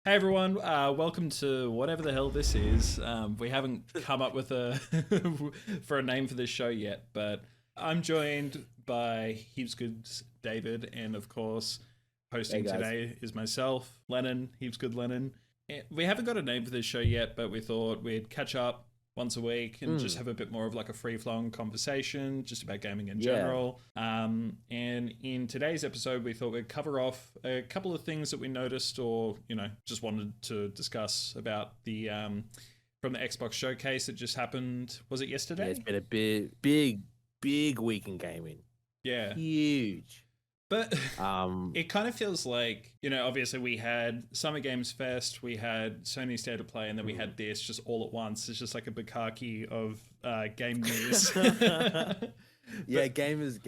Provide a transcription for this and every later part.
Hey everyone, welcome to whatever the hell this is. We haven't come up with a for a name for this show yet, but I'm joined by Heaps Good David, and of course, hosting today is myself, Lennon, Heaps Good Lennon. We haven't got a name for this show yet, but we thought we'd catch up once a week and just have a bit more of like a free-flowing conversation just about gaming in general. And in today's episode, we thought we'd cover off a couple of things that we noticed or, just wanted to discuss about the from the Xbox showcase that just happened. Was it yesterday? Yeah, it's been a big week in gaming. Yeah. Huge. But it kind of feels like, obviously we had Summer Games Fest, we had Sony State of Play, and then we had this just all at once. It's just like a bukkake of game news. Gamers.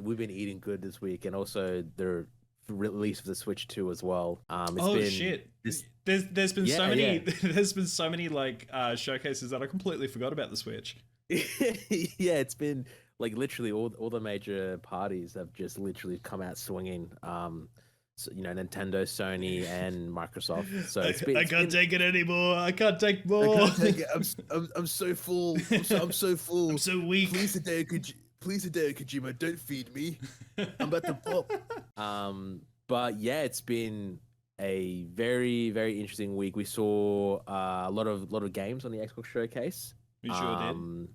We've been eating good this week, and also the release of the Switch 2 as well. Shit! There's been so many. There's been so many like showcases that I completely forgot about the Switch. Yeah, it's been. Like literally all the major parties have just literally come out swinging. So, Nintendo, Sony, and Microsoft. So I can't take it anymore. I can't take more. I can't take it. I'm so full. I'm so full. I'm so weak. Please, Hideo Kojima, don't feed me. I'm about to pop. But yeah, it's been a very, very interesting week. We saw a lot of games on the Xbox showcase.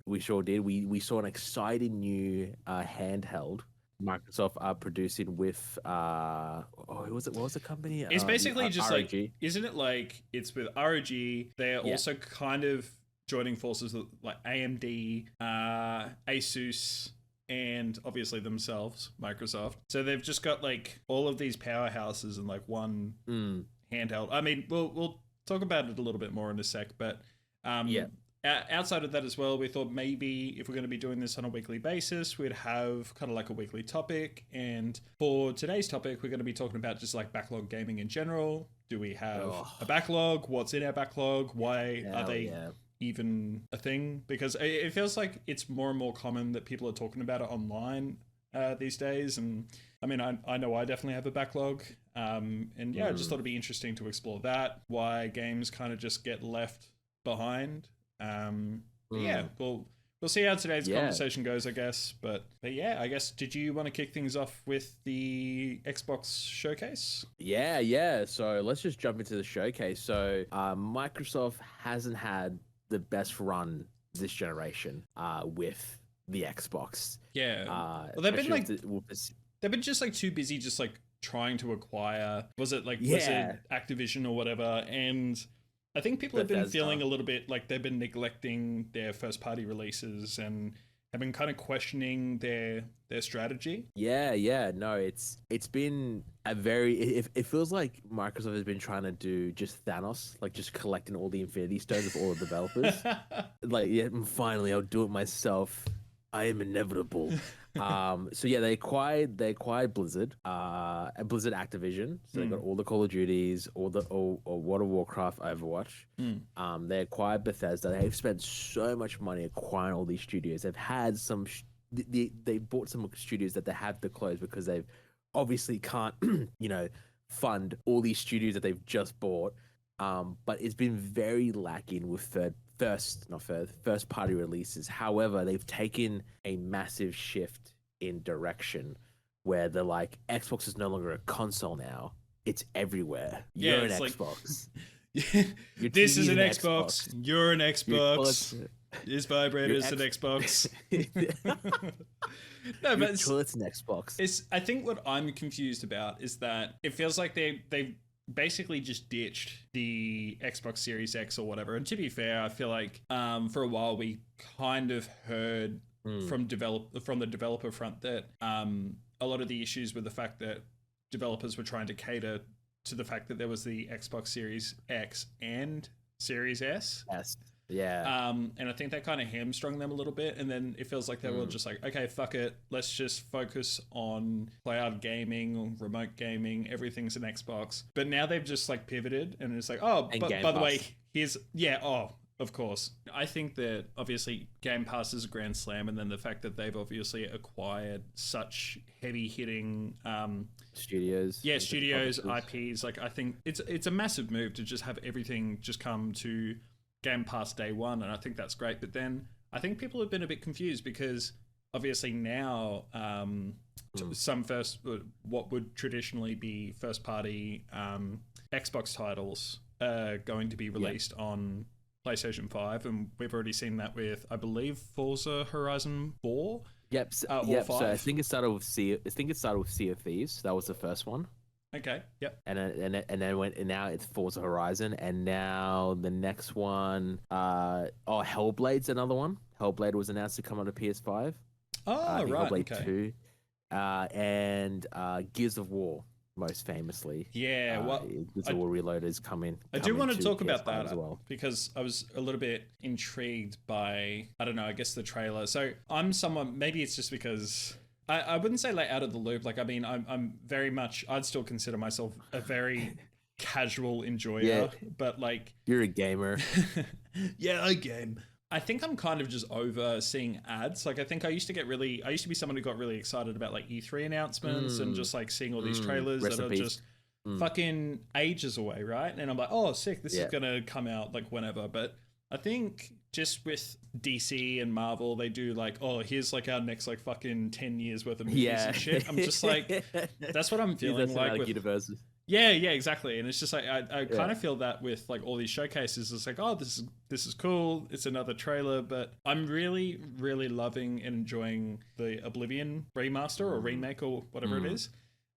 We sure did. We saw an exciting new handheld Microsoft are producing with what was the company? It's basically just ROG. Like, isn't it like it's with ROG? They're also kind of joining forces with like AMD, Asus, and obviously themselves, Microsoft. So they've just got like all of these powerhouses in like one handheld. I mean, we'll talk about it a little bit more in a sec, but outside of that as well, we thought maybe if we're going to be doing this on a weekly basis, we'd have kind of like a weekly topic. And for today's topic, we're going to be talking about just like backlog gaming in general. Do we have a backlog? What's in our backlog? Why are they even a thing? Because it feels like it's more and more common that people are talking about it online these days. And I mean, I know I definitely have a backlog. I just thought it'd be interesting to explore that, why games kind of just get left behind. We'll see how today's conversation goes, I guess. But yeah, I guess, did you want to kick things off with the Xbox showcase? Yeah. So let's just jump into the showcase. So Microsoft hasn't had the best run this generation with the Xbox. Yeah. Well, they've been like they've been just like too busy just like trying to acquire. Was it Activision or whatever? And I think people have been feeling a little bit like they've been neglecting their first party releases and have been kind of questioning their strategy. No, it's been a very it feels like Microsoft has been trying to do just Thanos, like just collecting all the Infinity Stones of all the developers. Finally I'll do it myself. I am inevitable. They acquired Blizzard, Blizzard Activision. So they got all the Call of Duties, all World of Warcraft, Overwatch. They acquired Bethesda. They've spent so much money acquiring all these studios. They've had some, they bought some studios that they had to close because they've obviously can't, fund all these studios that they've just bought. But it's been very lacking with first party releases. However, they've taken a massive shift in direction where they're like, Xbox is no longer a console now. It's everywhere. You're an Xbox. This is an Xbox. You're an Xbox. This vibrator is an Xbox. No, but it's an Xbox. I think what I'm confused about is that it feels like they basically just ditched the Xbox Series X or whatever. And to be fair, I feel like for a while we kind of heard from the developer front that a lot of the issues were the fact that developers were trying to cater to the fact that there was the Xbox Series X and Series S. Yeah. And I think that kind of hamstrung them a little bit. And then it feels like they were just like, okay, fuck it. Let's just focus on cloud gaming, remote gaming. Everything's an Xbox. But now they've just like pivoted and it's like, by the way, here's, Of course. I think that obviously Game Pass is a grand slam, and then the fact that they've obviously acquired such heavy hitting studios. Yeah, studios, IPs. Like I think it's a massive move to just have everything just come to Game Pass day one, and I think that's great. But then I think people have been a bit confused because obviously now some what would traditionally be first party Xbox titles are going to be released on PlayStation 5, and we've already seen that with, I believe, Forza Horizon 4. Yep. So I think it started with Sea of Thieves. That was the first one. Okay. Yep. And now it's Forza Horizon, and now the next one, Hellblade's another one. Hellblade was announced to come on to PS5. Oh, right. Hellblade 2, and Gears of War. Most famously, Gears of War Reloaded is coming. I do want to talk about that as well, because I was a little bit intrigued by, I don't know, I guess the trailer. So I'm someone, maybe it's just because I wouldn't say like out of the loop. Like, I mean, I'm very much, I'd still consider myself a very casual enjoyer, but like, you're a gamer. Yeah, I game. I think I'm kind of just over seeing ads. Like, I think I used to be someone who got really excited about like E3 announcements and just like seeing all these trailers that are just fucking ages away, right? And I'm like, oh, sick, this is going to come out like whenever. But I think just with DC and Marvel, they do like, oh, here's like our next like fucking 10 years worth of movies and shit. I'm just like, that's what I'm feeling like with universes. Yeah, exactly. And it's just like I kind of feel that with like all these showcases. It's like, oh, this is cool. It's another trailer, but I'm really, really loving and enjoying the Oblivion remaster or remake or whatever it is.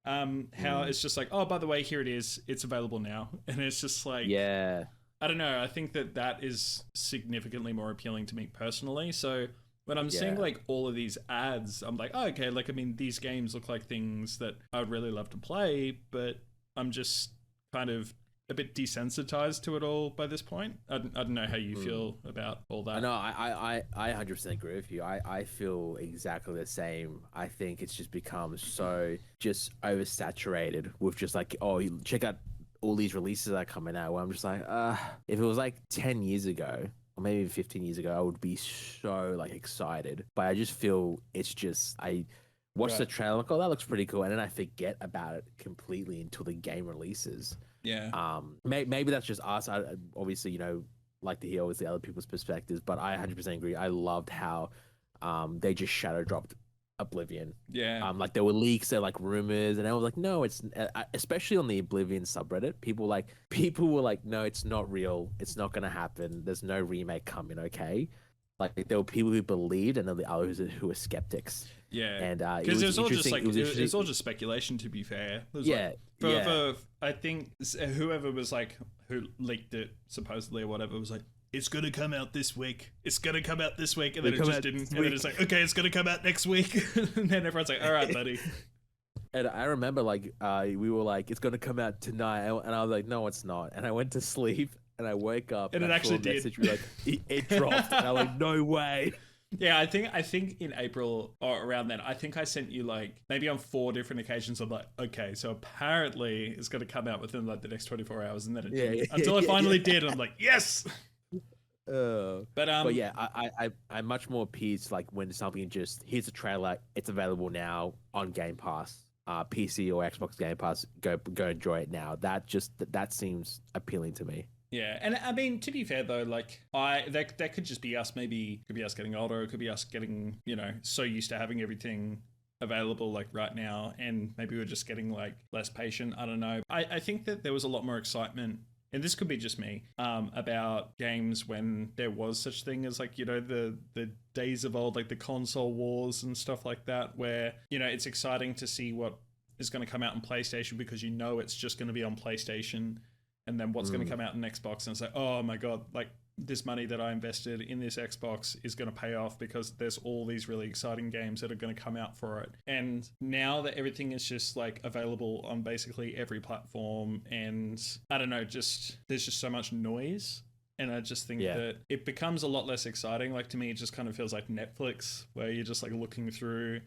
How it's just like, oh, by the way, here it is. It's available now, and it's just like, I don't know. I think that is significantly more appealing to me personally. So when I'm seeing like all of these ads, I'm like, oh, okay. Like, I mean, these games look like things that I'd really love to play, but I'm just kind of a bit desensitized to it all by this point. I don't know how you feel about all that. No, I 100% agree with you. I feel exactly the same. I think it's just become so just oversaturated with just like, oh, you check out all these releases that are coming out, where I'm just like, if it was like 10 years ago, or maybe even 15 years ago, I would be so like excited. But I just feel it's just, I watch the trailer, like, oh, that looks pretty cool, and then I forget about it completely until the game releases. Yeah. Maybe that's just us. I obviously, like to hear obviously other people's perspectives, but I 100% agree. I loved how they just shadow dropped Oblivion. Yeah. Like there were leaks, there were like rumors, and I was like, no, it's especially on the Oblivion subreddit. People were like, no, it's not real. It's not gonna happen. There's no remake coming. Okay. Like there were people who believed, and then the others who were skeptics. Yeah, and because it was all just like it was all just speculation. To be fair, I think whoever was like who leaked it supposedly or whatever was like, it's gonna come out this week. It's gonna come out this week, and then it just didn't. And then it's like, okay, it's gonna come out next week, and then everyone's like, all right, buddy. And I remember like we were like, it's gonna come out tonight, and I was like, no, it's not. And I went to sleep. And I woke up and it actually did. Like, it dropped. And I'm like, no way. Yeah, I think in April or around then, I think I sent you like maybe on 4 different occasions. I'm like, okay, so apparently it's going to come out within like the next 24 hours, and then it didn't. Until I finally did, and I'm like, yes. But yeah, I'm much more appeased like when something just, here's a trailer, it's available now on Game Pass. PC or Xbox Game Pass, go enjoy it now. That seems appealing to me. Yeah, and I mean, to be fair though, like that could just be us. Maybe could be us getting older. It could be us getting so used to having everything available like right now, and maybe we're just getting like less patient. I don't know. I think that there was a lot more excitement, and this could be just me, about games when there was such thing as like the days of old, like the console wars and stuff like that, where it's exciting to see what is going to come out on PlayStation because it's just going to be on PlayStation. And then what's going to come out in Xbox, and it's like, oh my God, like this money that I invested in this Xbox is going to pay off because there's all these really exciting games that are going to come out for it. And now that everything is just like available on basically every platform, and I don't know, there's just so much noise. And I just think that it becomes a lot less exciting. Like to me, it just kind of feels like Netflix, where you're just like looking through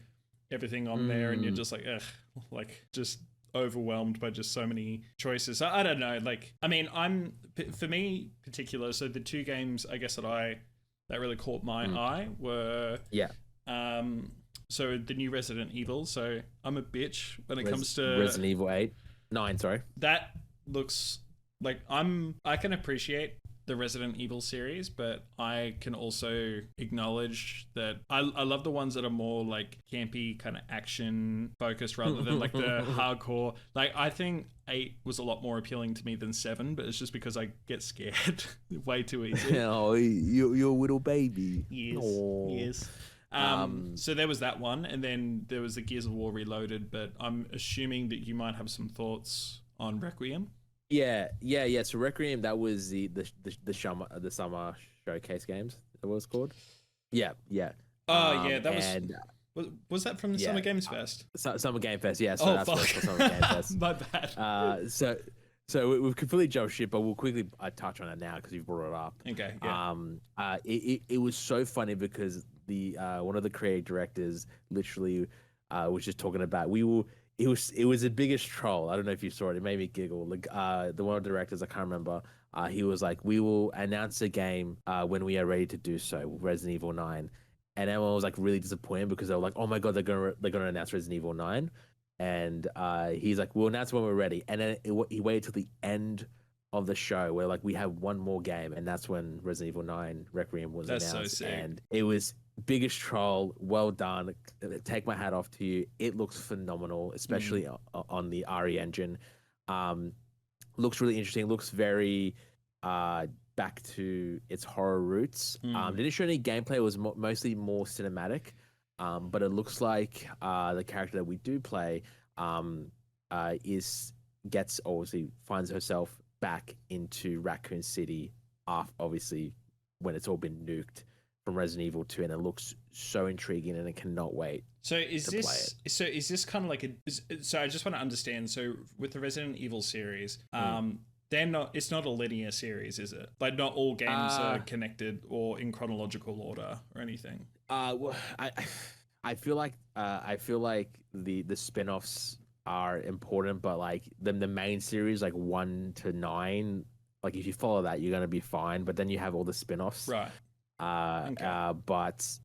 everything on there and you're just like, ugh, like just overwhelmed by just so many choices. I don't know. Like, I mean, for me particular. So the two games I guess that really caught my eye were so the new Resident Evil. So I'm a bitch when it comes to Resident Evil 9. Sorry, that looks like I can appreciate the Resident Evil series, but I can also acknowledge that I love the ones that are more like campy, kind of action focused rather than like the hardcore. Like, I think 8 was a lot more appealing to me than 7, but it's just because I get scared way too easy. Oh, you're a little baby. Yes. Aww. Yes. So there was that one, and then there was the Gears of War Reloaded, but I'm assuming that you might have some thoughts on Requiem. Yeah. So Requiem, that was the summer showcase games. That was called. Yeah. Oh yeah, that was that from the Summer Games Fest? Summer Game Fest, yeah. So that's fuck. Summer Game Fest. My bad. So we've completely jumped shit, but we'll quickly touch on it now because you've brought it up. Okay. Yeah. It was so funny because the one of the creative directors literally was just talking about it was the biggest troll. I don't know if you saw it. It made me giggle. Like the one of the directors, I can't remember. He was like, "We will announce a game when we are ready to do so." Resident Evil 9, and everyone was like really disappointed because they were like, "Oh my god, they're gonna announce Resident Evil 9," and he's like, "We'll announce when we're ready." And then he waited till the end of the show where like we have one more game, and that's when Resident Evil 9 Requiem was announced. So sick. And it was biggest troll. Well done. Take my hat off to you. It looks phenomenal, especially on the RE engine. Looks really interesting. Looks very back to its horror roots. Didn't show any gameplay. It was mostly more cinematic. But it looks like the character that we do play finds herself back into Raccoon City, obviously when it's all been nuked from Resident Evil 2, and it looks so intriguing, and I cannot wait. So is this kind of like so I just want to understand. So with the Resident Evil series, it's not a linear series, is it? Like, not all games are connected or in chronological order or anything. Well, I feel like the spin-offs are important, but like the main series, like 1 to 9, like if you follow that, you're gonna be fine. But then you have all the spin-offs, right? But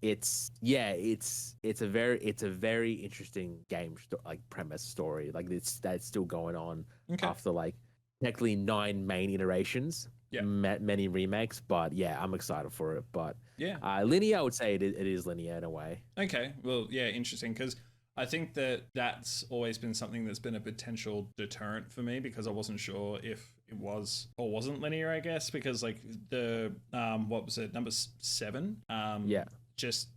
it's a very interesting game, like premise story. Like that's still going on after like technically 9 main iterations. Yeah, many remakes, but yeah, I'm excited for it. But yeah, linear, I would say it is linear in a way. Okay, well, yeah, interesting, because I think that's always been something that's been a potential deterrent for me, because I wasn't sure if it was or wasn't linear, I guess, because like the what was it, number 7? Just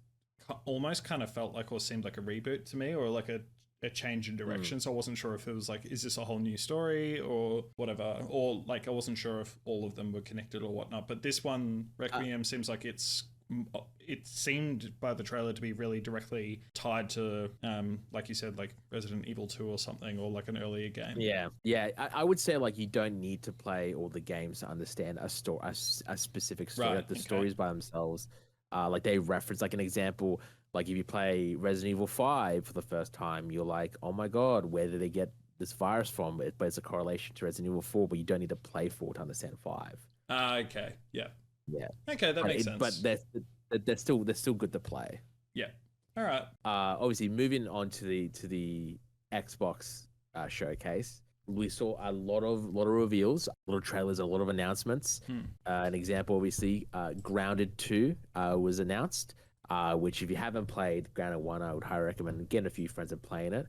almost kind of felt like, or seemed like a reboot to me, or like a change in direction. So I wasn't sure if it was like, is this a whole new story or whatever, or like I wasn't sure if all of them were connected or whatnot. But this one, Requiem, seems like it seemed by the trailer to be really directly tied to like you said, like Resident Evil 2 or something, or like an earlier game. Yeah, I would say like you don't need to play all the games to understand a specific story. Right, like the stories by themselves, like they reference, like an example, like if you play Resident Evil 5 for the first time, you're like, oh my god, where did they get this virus from? But it's a correlation to Resident Evil 4, but you don't need to play 4 to understand 5. Okay, yeah. Okay, that makes sense. But they're still good to play. Yeah. All right. Obviously, moving on to the Xbox showcase, we saw a lot of reveals, a lot of trailers, a lot of announcements. An example, obviously, Grounded 2 was announced. Which if you haven't played Grounded 1, I would highly recommend getting a few friends and playing it.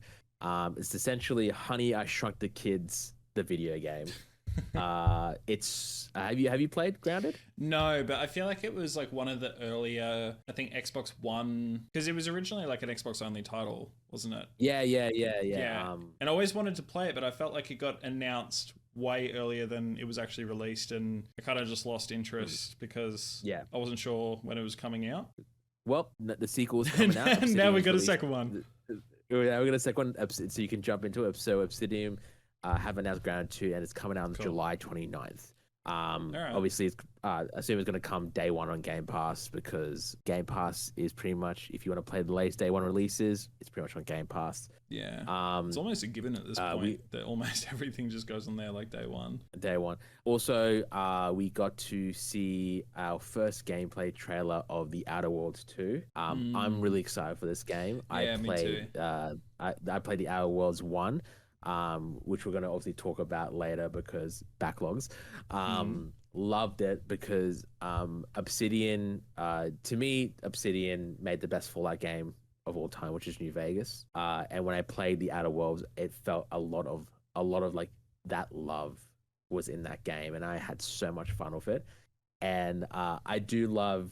It's essentially Honey, I Shrunk the Kids, the video game. It's have you played Grounded? No, but I feel like it was like one of the earlier, I think Xbox One, because it was originally like an Xbox only title, wasn't it? Yeah. And I always wanted to play it, but I felt like it got announced way earlier than it was actually released, and I kind of just lost interest because I wasn't sure when it was coming out. Well, the sequel's coming out. Now we got a second one. We got a second one, so you can jump into it. So Obsidian have announced Grounded 2, and it's coming out on July 29th. Obviously, I assume it's going to come day one on Game Pass, because Game Pass is pretty much, if you want to play the latest day one releases, it's pretty much on Game Pass. Yeah. It's almost a given at this point that almost everything just goes on there like day one. Day one. Also, we got to see our first gameplay trailer of The Outer Worlds 2. I'm really excited for this game. Yeah, me too. I played The Outer Worlds 1. Which we're going to obviously talk about later because backlogs. Loved it because Obsidian, to me, Obsidian made the best Fallout game of all time, which is New Vegas. And when I played The Outer Worlds, it felt a lot of like that love was in that game, and I had so much fun with it. And I do love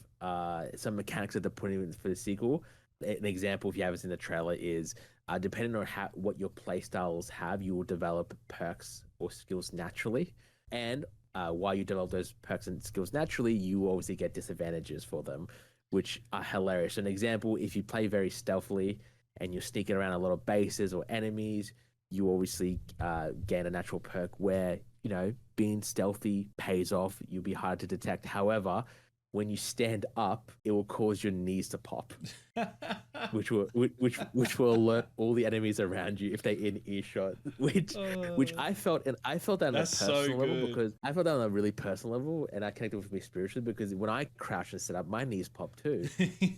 some mechanics that they're putting in for the sequel. An example, if you haven't seen the trailer, is depending on what your playstyles have, you will develop perks or skills naturally. And while you develop those perks and skills naturally, you obviously get disadvantages for them, which are hilarious. An example, if you play very stealthily and you're sneaking around a lot of bases or enemies, you obviously gain a natural perk where, being stealthy pays off. You'll be hard to detect. However, when you stand up, it will cause your knees to pop, which will alert all the enemies around you if they're in earshot. Which I felt that on a personal level, because I felt that on a really personal level, and I connected with me spiritually, because when I crouch and sit up, my knees pop too,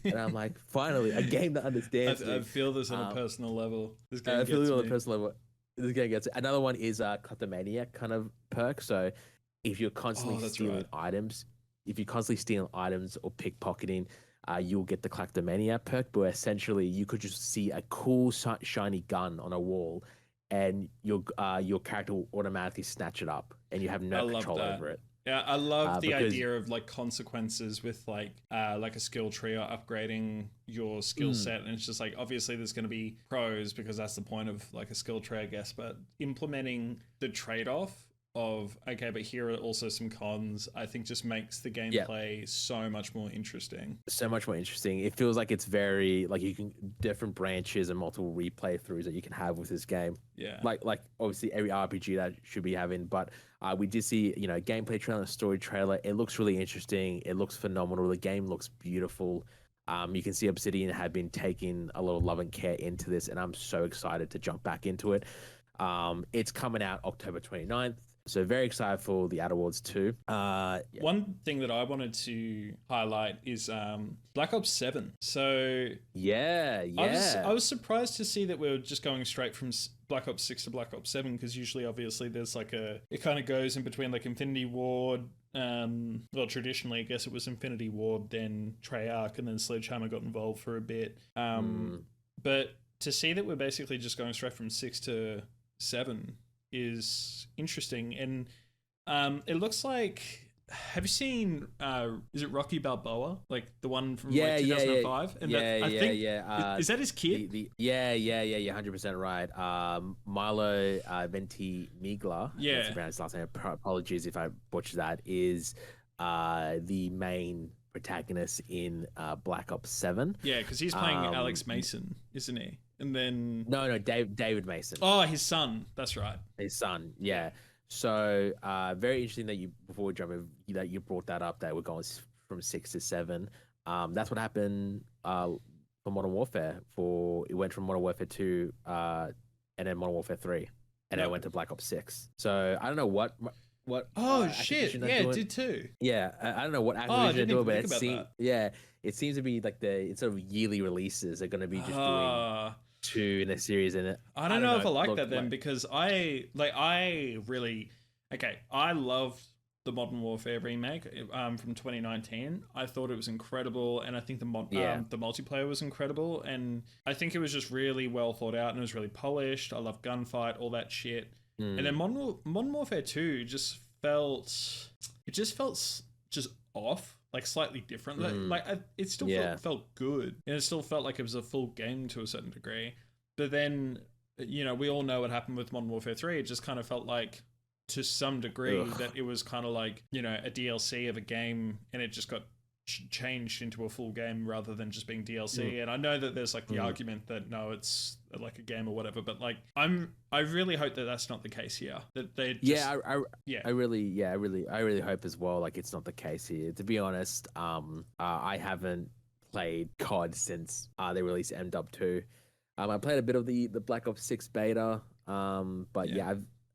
and I'm like, finally, a game that understands. I feel this on a personal level. This game I feel it on me. a personal level. This game gets it. Another one is kleptomania kind of perk. So if you're constantly stealing items. If you're constantly stealing items or pickpocketing, you'll get the Kleptomania perk, but essentially you could just see a cool, shiny gun on a wall, and your character will automatically snatch it up, and you have no control over it. Yeah, I love the idea of like consequences with like a skill tree or upgrading your skill set, and it's just like, obviously there's going to be pros because that's the point of like a skill tree, I guess, but implementing the trade-off of, okay, but here are also some cons, I think just makes the gameplay so much more interesting. So much more interesting. It feels like it's very, like, you can, different branches and multiple replay throughs that you can have with this game. Yeah. Like obviously every RPG that should be having, but we did see, gameplay trailer and story trailer. It looks really interesting. It looks phenomenal. The game looks beautiful. You can see Obsidian have been taking a lot of love and care into this, and I'm so excited to jump back into it. It's coming out October 29th. So very excited for The Outer Worlds 2. One thing that I wanted to highlight is Black Ops 7. So I was surprised to see that we were just going straight from Black Ops 6 to Black Ops 7, because usually, obviously, there's like it kind of goes in between like Infinity Ward. Well, traditionally, I guess it was Infinity Ward, then Treyarch, and then Sledgehammer got involved for a bit. But to see that we're basically just going straight from 6 to 7 is interesting. And it looks like, have you seen is it Rocky Balboa, like the one from 2005? And is that his kid? Yeah, 100% right. Milo Ventimiglia, that's around his last name, apologies if I butcher that, is the main protagonist in Black Ops 7. Yeah, because he's playing Alex Mason, isn't he? And then David Mason. Oh, his son. That's right. His son. Yeah. So very interesting that before we jump in, that you brought that up, that we're going from 6 to 7. That's what happened for Modern Warfare. It went from Modern Warfare 2 and then Modern Warfare 3, and then it went to Black Ops 6. So I don't know what. Oh shit! Yeah, it did too. Yeah, I don't know what Activision are doing, but it seems to be like instead of yearly releases, they're going to be just doing 2 in a series. And I don't know if I like that then, because I loved the Modern Warfare remake from 2019. I thought it was incredible, and I think the multiplayer was incredible, and I think it was just really well thought out, and it was really polished. I love gunfight, all that shit. And then Modern Warfare 2 just felt off, like slightly different. It still felt good, and it still felt like it was a full game to a certain degree. But then, we all know what happened with Modern Warfare 3. It just kind of felt like, to some degree, that it was kind of like, a DLC of a game, and it just got changed into a full game rather than just being DLC. And I know that there's like the argument that no, it's like a game or whatever, but like I really hope that that's not the case here. That they just, I really hope as well. Like it's not the case here. To be honest, I haven't played COD since they released MW 2. I played a bit of the Black Ops 6 beta, but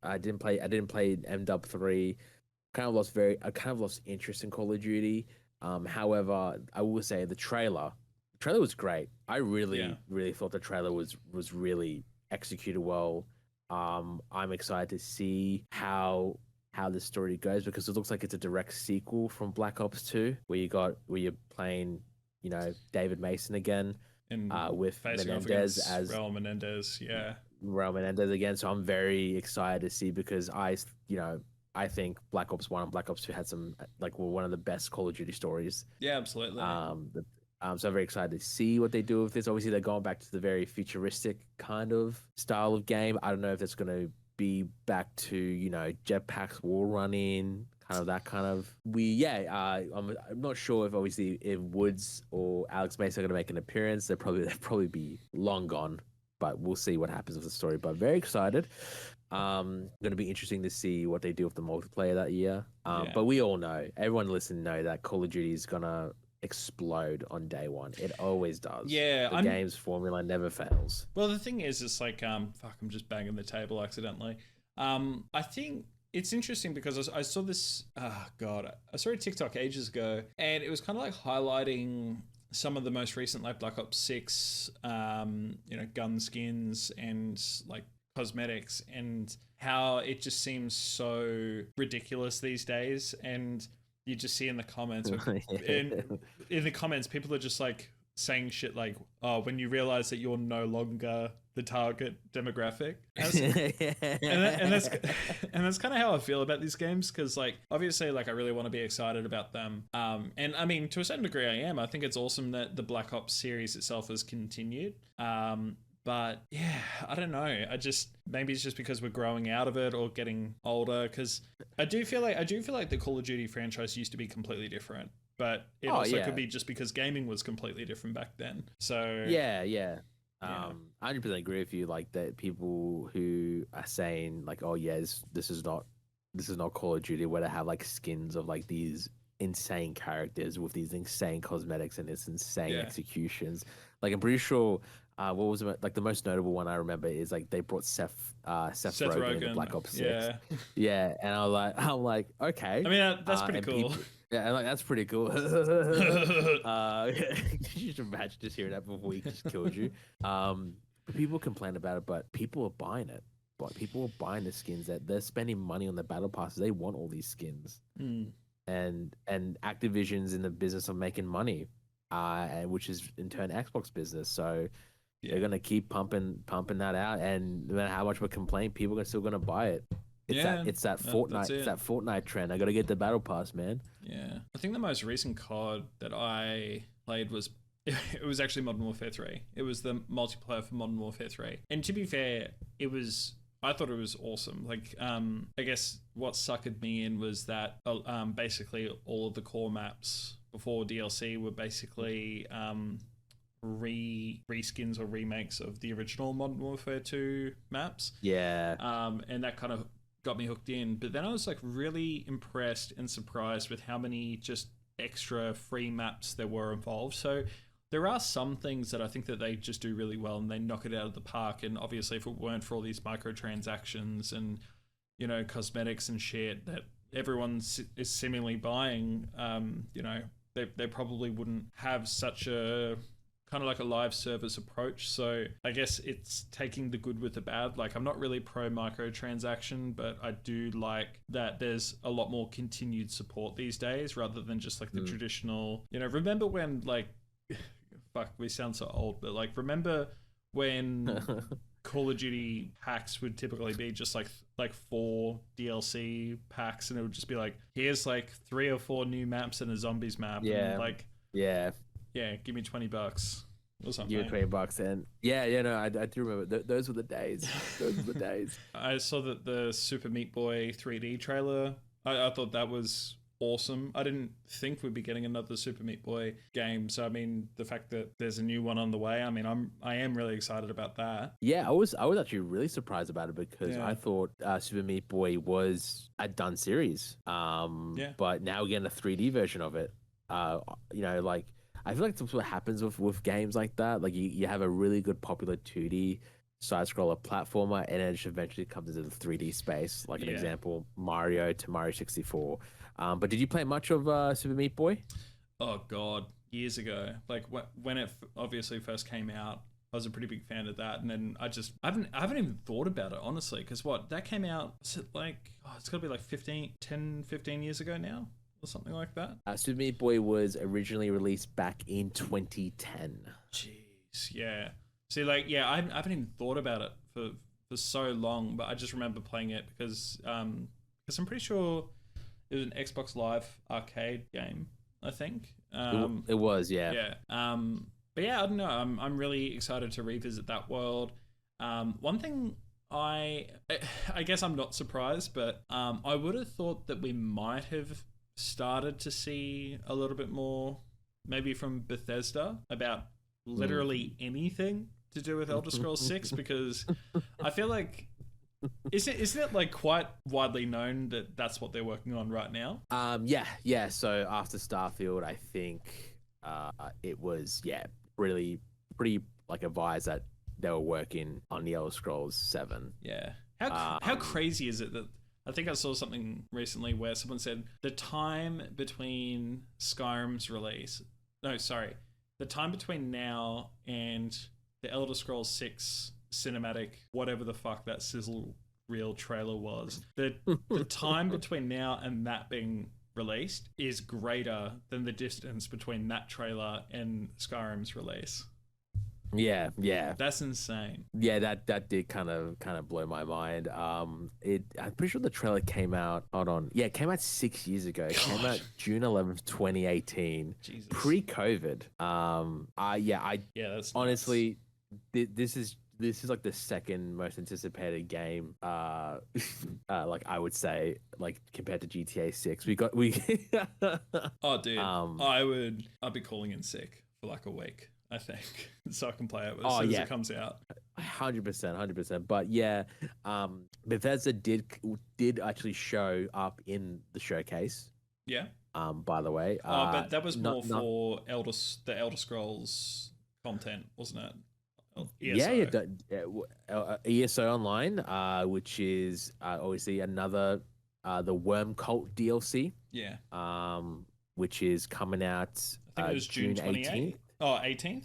I didn't play MW 3. I kind of lost interest in Call of Duty. However, I will say the trailer was great. I really thought the trailer was really executed well. I'm excited to see how the story goes, because it looks like it's a direct sequel from Black Ops 2, where you're playing, David Mason again, and with Menendez as Raul Menendez, Raul Menendez again. So I'm very excited to see, because I think Black Ops 1 and Black Ops 2 had some were one of the best Call of Duty stories. Yeah, absolutely. So I'm very excited to see what they do with this. Obviously, they're going back to the very futuristic kind of style of game. I don't know if it's going to be back to jetpacks, wall running, kind of that kind of. I'm not sure if obviously if Woods or Alex Mason are going to make an appearance. They'll probably be long gone, but we'll see what happens with the story. But very excited. Going to be interesting to see what they do with the multiplayer that year. But we all know, everyone listening know that Call of Duty is gonna explode on day one. It always does. Yeah, the game's formula never fails. Well, the thing is, it's like I'm just banging the table accidentally. I think it's interesting because I saw this. Oh God, I saw a TikTok ages ago, and it was kind of like highlighting some of the most recent like Black Ops 6, gun skins and like cosmetics, and how it just seems so ridiculous these days. And you just see in the comments, in the comments, people are just like saying shit like, "Oh, when you realize that you're no longer the target demographic," and that's kind of how I feel about these games, because like obviously like I really want to be excited about them, and I mean to a certain degree I am. I think it's awesome that the Black Ops series itself has continued. But yeah, I don't know. Maybe it's just because we're growing out of it or getting older. Because I do feel like the Call of Duty franchise used to be completely different, but it could be just because gaming was completely different back then. So yeah. 100% agree with you. Like that, people who are saying like, "Oh yeah, this is not Call of Duty," where they have like skins of like these insane characters with these insane cosmetics and its insane executions. Like I'm pretty sure. What was it? Like the most notable one I remember is like they brought Seth Rogen in Black Ops 6. Yeah, and I'm like, okay. I mean, that's pretty cool. I'm like, that's pretty cool. You should imagine just hearing that before he just killed you. People complain about it, but people are buying it. But people are buying the skins. That they're spending money on the battle passes. They want all these skins. And Activision's in the business of making money, which is in turn Xbox business. So they're gonna keep pumping that out, and no matter how much we complain, people are still gonna buy it. It's that Fortnite. It's that Fortnite trend. I gotta get the battle pass, man. Yeah, I think the most recent COD that I played was it was actually Modern Warfare 3. It was the multiplayer for Modern Warfare 3, and to be fair, I thought it was awesome. Like, I guess what suckered me in was that basically all of the core maps before DLC were basically reskins or remakes of the original Modern Warfare 2 maps. Yeah. And that kind of got me hooked in. But then I was like really impressed and surprised with how many just extra free maps there were involved. So there are some things that I think that they just do really well and they knock it out of the park. And obviously if it weren't for all these microtransactions and, cosmetics and shit that everyone is seemingly buying, they probably wouldn't have such a kind of like a live service approach. So I guess it's taking the good with the bad. Like I'm not really pro microtransaction, but I do like that there's a lot more continued support these days rather than just like the traditional, remember when like, fuck, we sound so old, but like remember when Call of Duty packs would typically be just like 4 DLC packs, and it would just be like, here's like 3 or 4 new maps and a zombies map. Yeah. And like, yeah, give me $20 or something. Give me $20, and I do remember. Those were the days. I saw that the Super Meat Boy 3D trailer. I thought that was awesome. I didn't think we'd be getting another Super Meat Boy game. So, I mean, the fact that there's a new one on the way, I mean, I am really excited about that. Yeah, I was actually really surprised about it because I thought Super Meat Boy was a done series. But now we're getting a 3D version of it. You know, like, I feel like that's what happens with games like that. Like, you have a really good popular 2D side-scroller platformer, and it eventually comes into the 3D space. Like an example, Mario to Mario 64. But did you play much of Super Meat Boy? Oh God, years ago. Like when it obviously first came out, I was a pretty big fan of that, and then I haven't even thought about it honestly. Because that came out? Was it like it's got to be like 15 years ago now, or something like that? Super Meat Boy was originally released back in 2010. Jeez, yeah. See, like, I haven't even thought about it for so long, but I just remember playing it because I'm pretty sure it was an Xbox Live arcade game, I think. It was, yeah. Yeah. But yeah, I don't know. I'm really excited to revisit that world. One thing I guess I'm not surprised, but I would have thought that we might have started to see a little bit more, maybe from Bethesda, about literally anything to do with Elder Scrolls 6, because I feel like isn't it like quite widely known that that's what they're working on right now? Yeah. So after Starfield, I think it was really pretty like advised that they were working on the Elder Scrolls 7. Yeah. How crazy is it that I think I saw something recently where someone said the time between Skyrim's release, the time between now and the Elder Scrolls 6 cinematic, whatever the fuck that sizzle reel trailer was, the time between now and that being released is greater than the distance between that trailer and Skyrim's release. Yeah. That's insane. Yeah, that did kind of blow my mind. I'm pretty sure the trailer came out. Hold on. Yeah, it came out 6 years ago. It came out June 11th, 2018. Jesus. Pre-COVID. That's honestly nuts. This is like the second most anticipated game. Like I would say, like compared to GTA 6, we. Oh, dude. I'd be calling in sick for like a week, I think, so I can play it as soon as it comes out. 100%. But yeah, Bethesda did actually show up in the showcase. Yeah. By the way. But that was more for the Elder Scrolls content, wasn't it? ESO. ESO Online, which is obviously another the Worm Cult DLC. Yeah. Which is coming out. I think it was June 18th. Oh, 18th.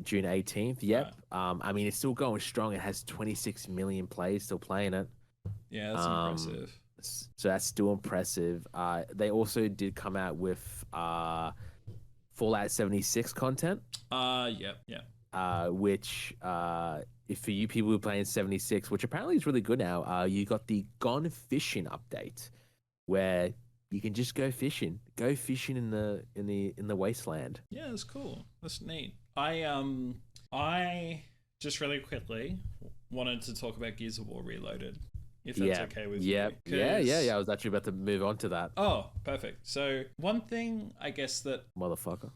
June 18th. Yep. Right. I mean, it's still going strong. It has 26 million players still playing it. Yeah, that's impressive. So that's still impressive. They also did come out with Fallout 76 content. Yep. Which, if for you people who are playing 76, which apparently is really good now, you got the Gone Fishing update, where you can just go fishing in the wasteland. Yeah, that's cool. That's neat. I just really quickly wanted to talk about Gears of War Reloaded, if that's okay with you. Yeah. I was actually about to move on to that. Oh, perfect. So one thing, I guess that motherfucker,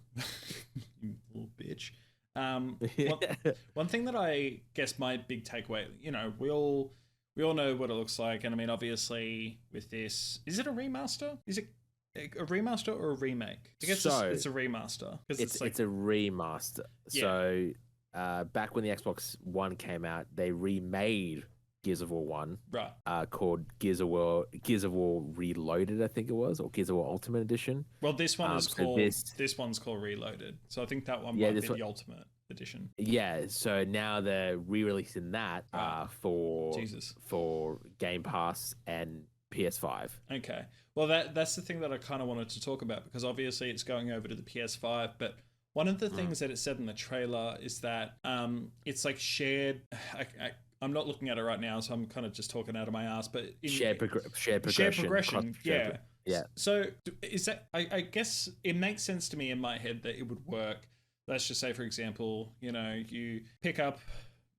you little bitch. One thing that I guess my big takeaway, we all know what it looks like, and I mean, obviously, with this, is it a remaster? Is it a remaster or a remake? I guess it's a remaster. It's a remaster. Yeah. So, back when the Xbox One came out, they remade Gears of War 1, right? Called Gears of War Reloaded, I think it was, or Gears of War Ultimate Edition. Well, this one is this one's called Reloaded, so I think that one might be the Ultimate Edition. Yeah, so now they're re-releasing that for Game Pass and PS5. Okay, well that's the thing that I kind of wanted to talk about, because obviously it's going over to the PS5, but one of the things that it said in the trailer is that it's like shared. I'm not looking at it right now, so I'm kind of just talking out of my ass. But shared progression. Yeah. So is that? I guess it makes sense to me in my head that it would work. Let's just say, for example, you pick up,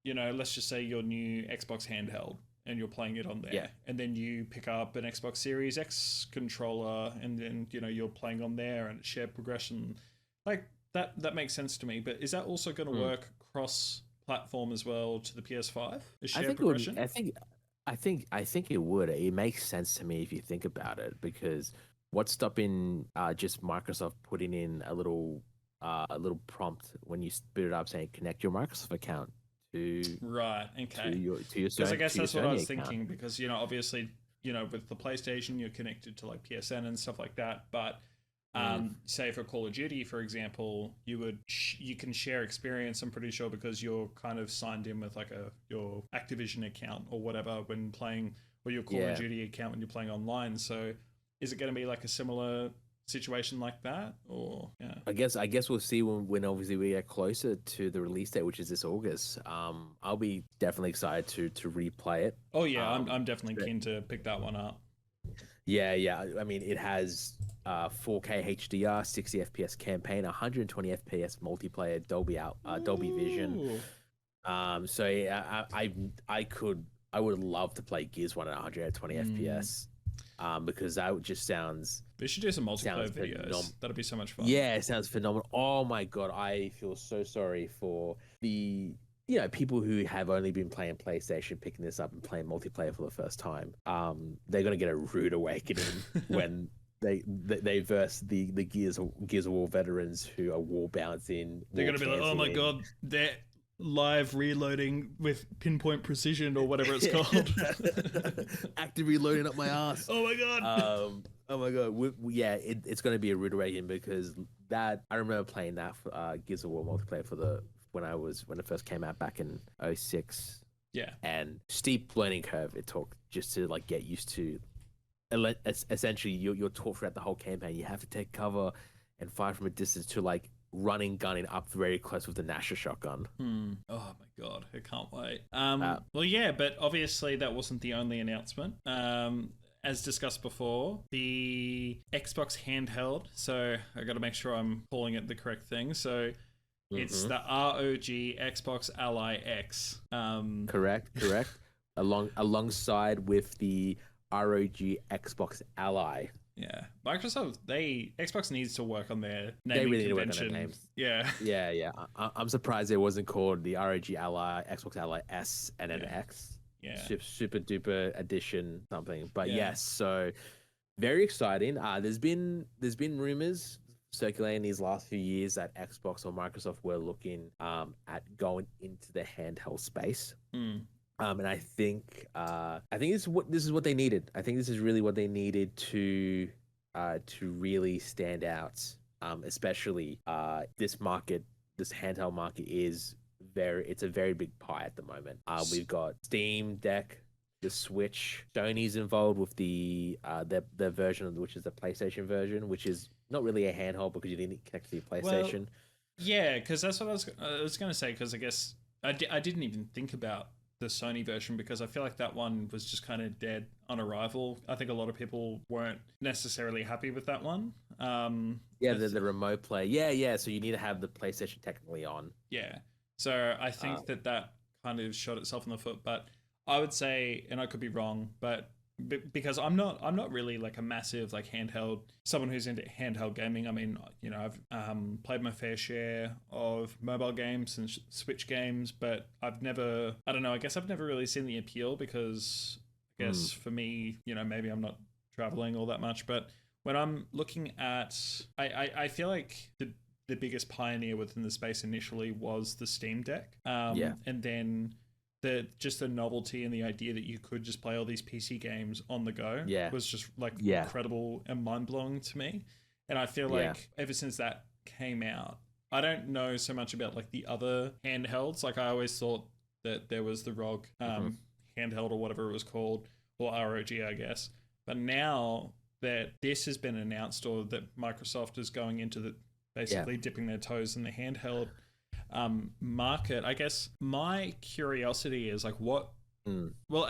let's just say your new Xbox handheld, and you're playing it on there. Yeah. And then you pick up an Xbox Series X controller, and then you're playing on there, and it's shared progression. Like that makes sense to me. But is that also going to work cross platform as well to the PS5? Is shared progression? I think it would. It makes sense to me if you think about it, because what's stopping just Microsoft putting in a little prompt when you boot it up saying connect your Microsoft account to your because I guess that's what I was thinking, because obviously with the PlayStation you're connected to like PSN and stuff like that, but say for Call of Duty, for example, you can share experience, I'm pretty sure, because you're kind of signed in with like your Activision account or whatever when playing, or your Call of Duty account when you're playing online. So is it going to be like a similar situation like that, or I guess we'll see when obviously we get closer to the release date, which is this August. I'll be definitely excited to replay it. Oh yeah, I'm definitely keen to pick that one up. Yeah. I mean, it has 4K HDR, 60 FPS campaign, 120 FPS multiplayer, Dolby Vision. So yeah, I would love to play Gears 1 at 120 FPS. Because that just sounds. We should do some multiplayer videos. That'd be so much fun. Yeah, it sounds phenomenal. Oh my god, I feel so sorry for the people who have only been playing PlayStation, picking this up and playing multiplayer for the first time. They're gonna get a rude awakening when they verse the Gears of War veterans who are war bouncing. They're gonna be like, oh my god, they're live reloading with pinpoint precision or whatever it's called. Active reloading up my ass. Oh my god. Oh my god. It's going to be a rude awakening, because that I remember playing that for Gears of War multiplayer when it first came out back in 2006. Yeah. And steep learning curve it took just to like get used to. Essentially, you're taught throughout the whole campaign. You have to take cover and fire from a distance to like gunning up very close with the Nasher shotgun. Oh my god, I can't wait. Well, yeah, but obviously that wasn't the only announcement. As discussed before, the Xbox Handheld. So I got to make sure I'm calling it the correct thing. So it's the ROG Xbox Ally X. Correct. Alongside with the ROG Xbox Ally. Yeah, Xbox needs to work on their naming really convention. Need to work on their names. Yeah. I'm surprised it wasn't called the ROG Ally, Xbox Ally S, and then X. Yeah. Super duper edition something. But yes, so very exciting. There's been rumors circulating these last few years that Xbox or Microsoft were looking at going into the handheld space. And I think this is what they needed. I think this is really what they needed to really stand out. Especially this handheld market is it's a very big pie at the moment. We've got Steam Deck, the Switch. Sony's involved with the version which is the PlayStation version, which is not really a handheld because you didn't connect to your PlayStation. Well, yeah, because that's what I was going to say. Because I guess I didn't even think about the Sony version, because I feel like that one was just kind of dead on arrival. I think a lot of people weren't necessarily happy with that one. The remote play. Yeah. So you need to have the PlayStation technically on. Yeah. So I think that kind of shot itself in the foot. But I would say, and I could be wrong, but because I'm not really like a massive like handheld, someone who's into handheld gaming. I mean, I've played my fair share of mobile games and Switch games, but I guess I've never really seen the appeal, because I guess for me, maybe I'm not traveling all that much. But when I'm looking at, I feel like the biggest pioneer within the space initially was the Steam Deck. And then the novelty and the idea that you could just play all these PC games on the go was just like incredible and mind-blowing to me. And I feel like ever since that came out, I don't know so much about like the other handhelds. Like I always thought that there was the ROG handheld or whatever it was called, or ROG, I guess. But now that this has been announced, or that Microsoft is going into basically dipping their toes in the handheld market, I guess my curiosity is like what well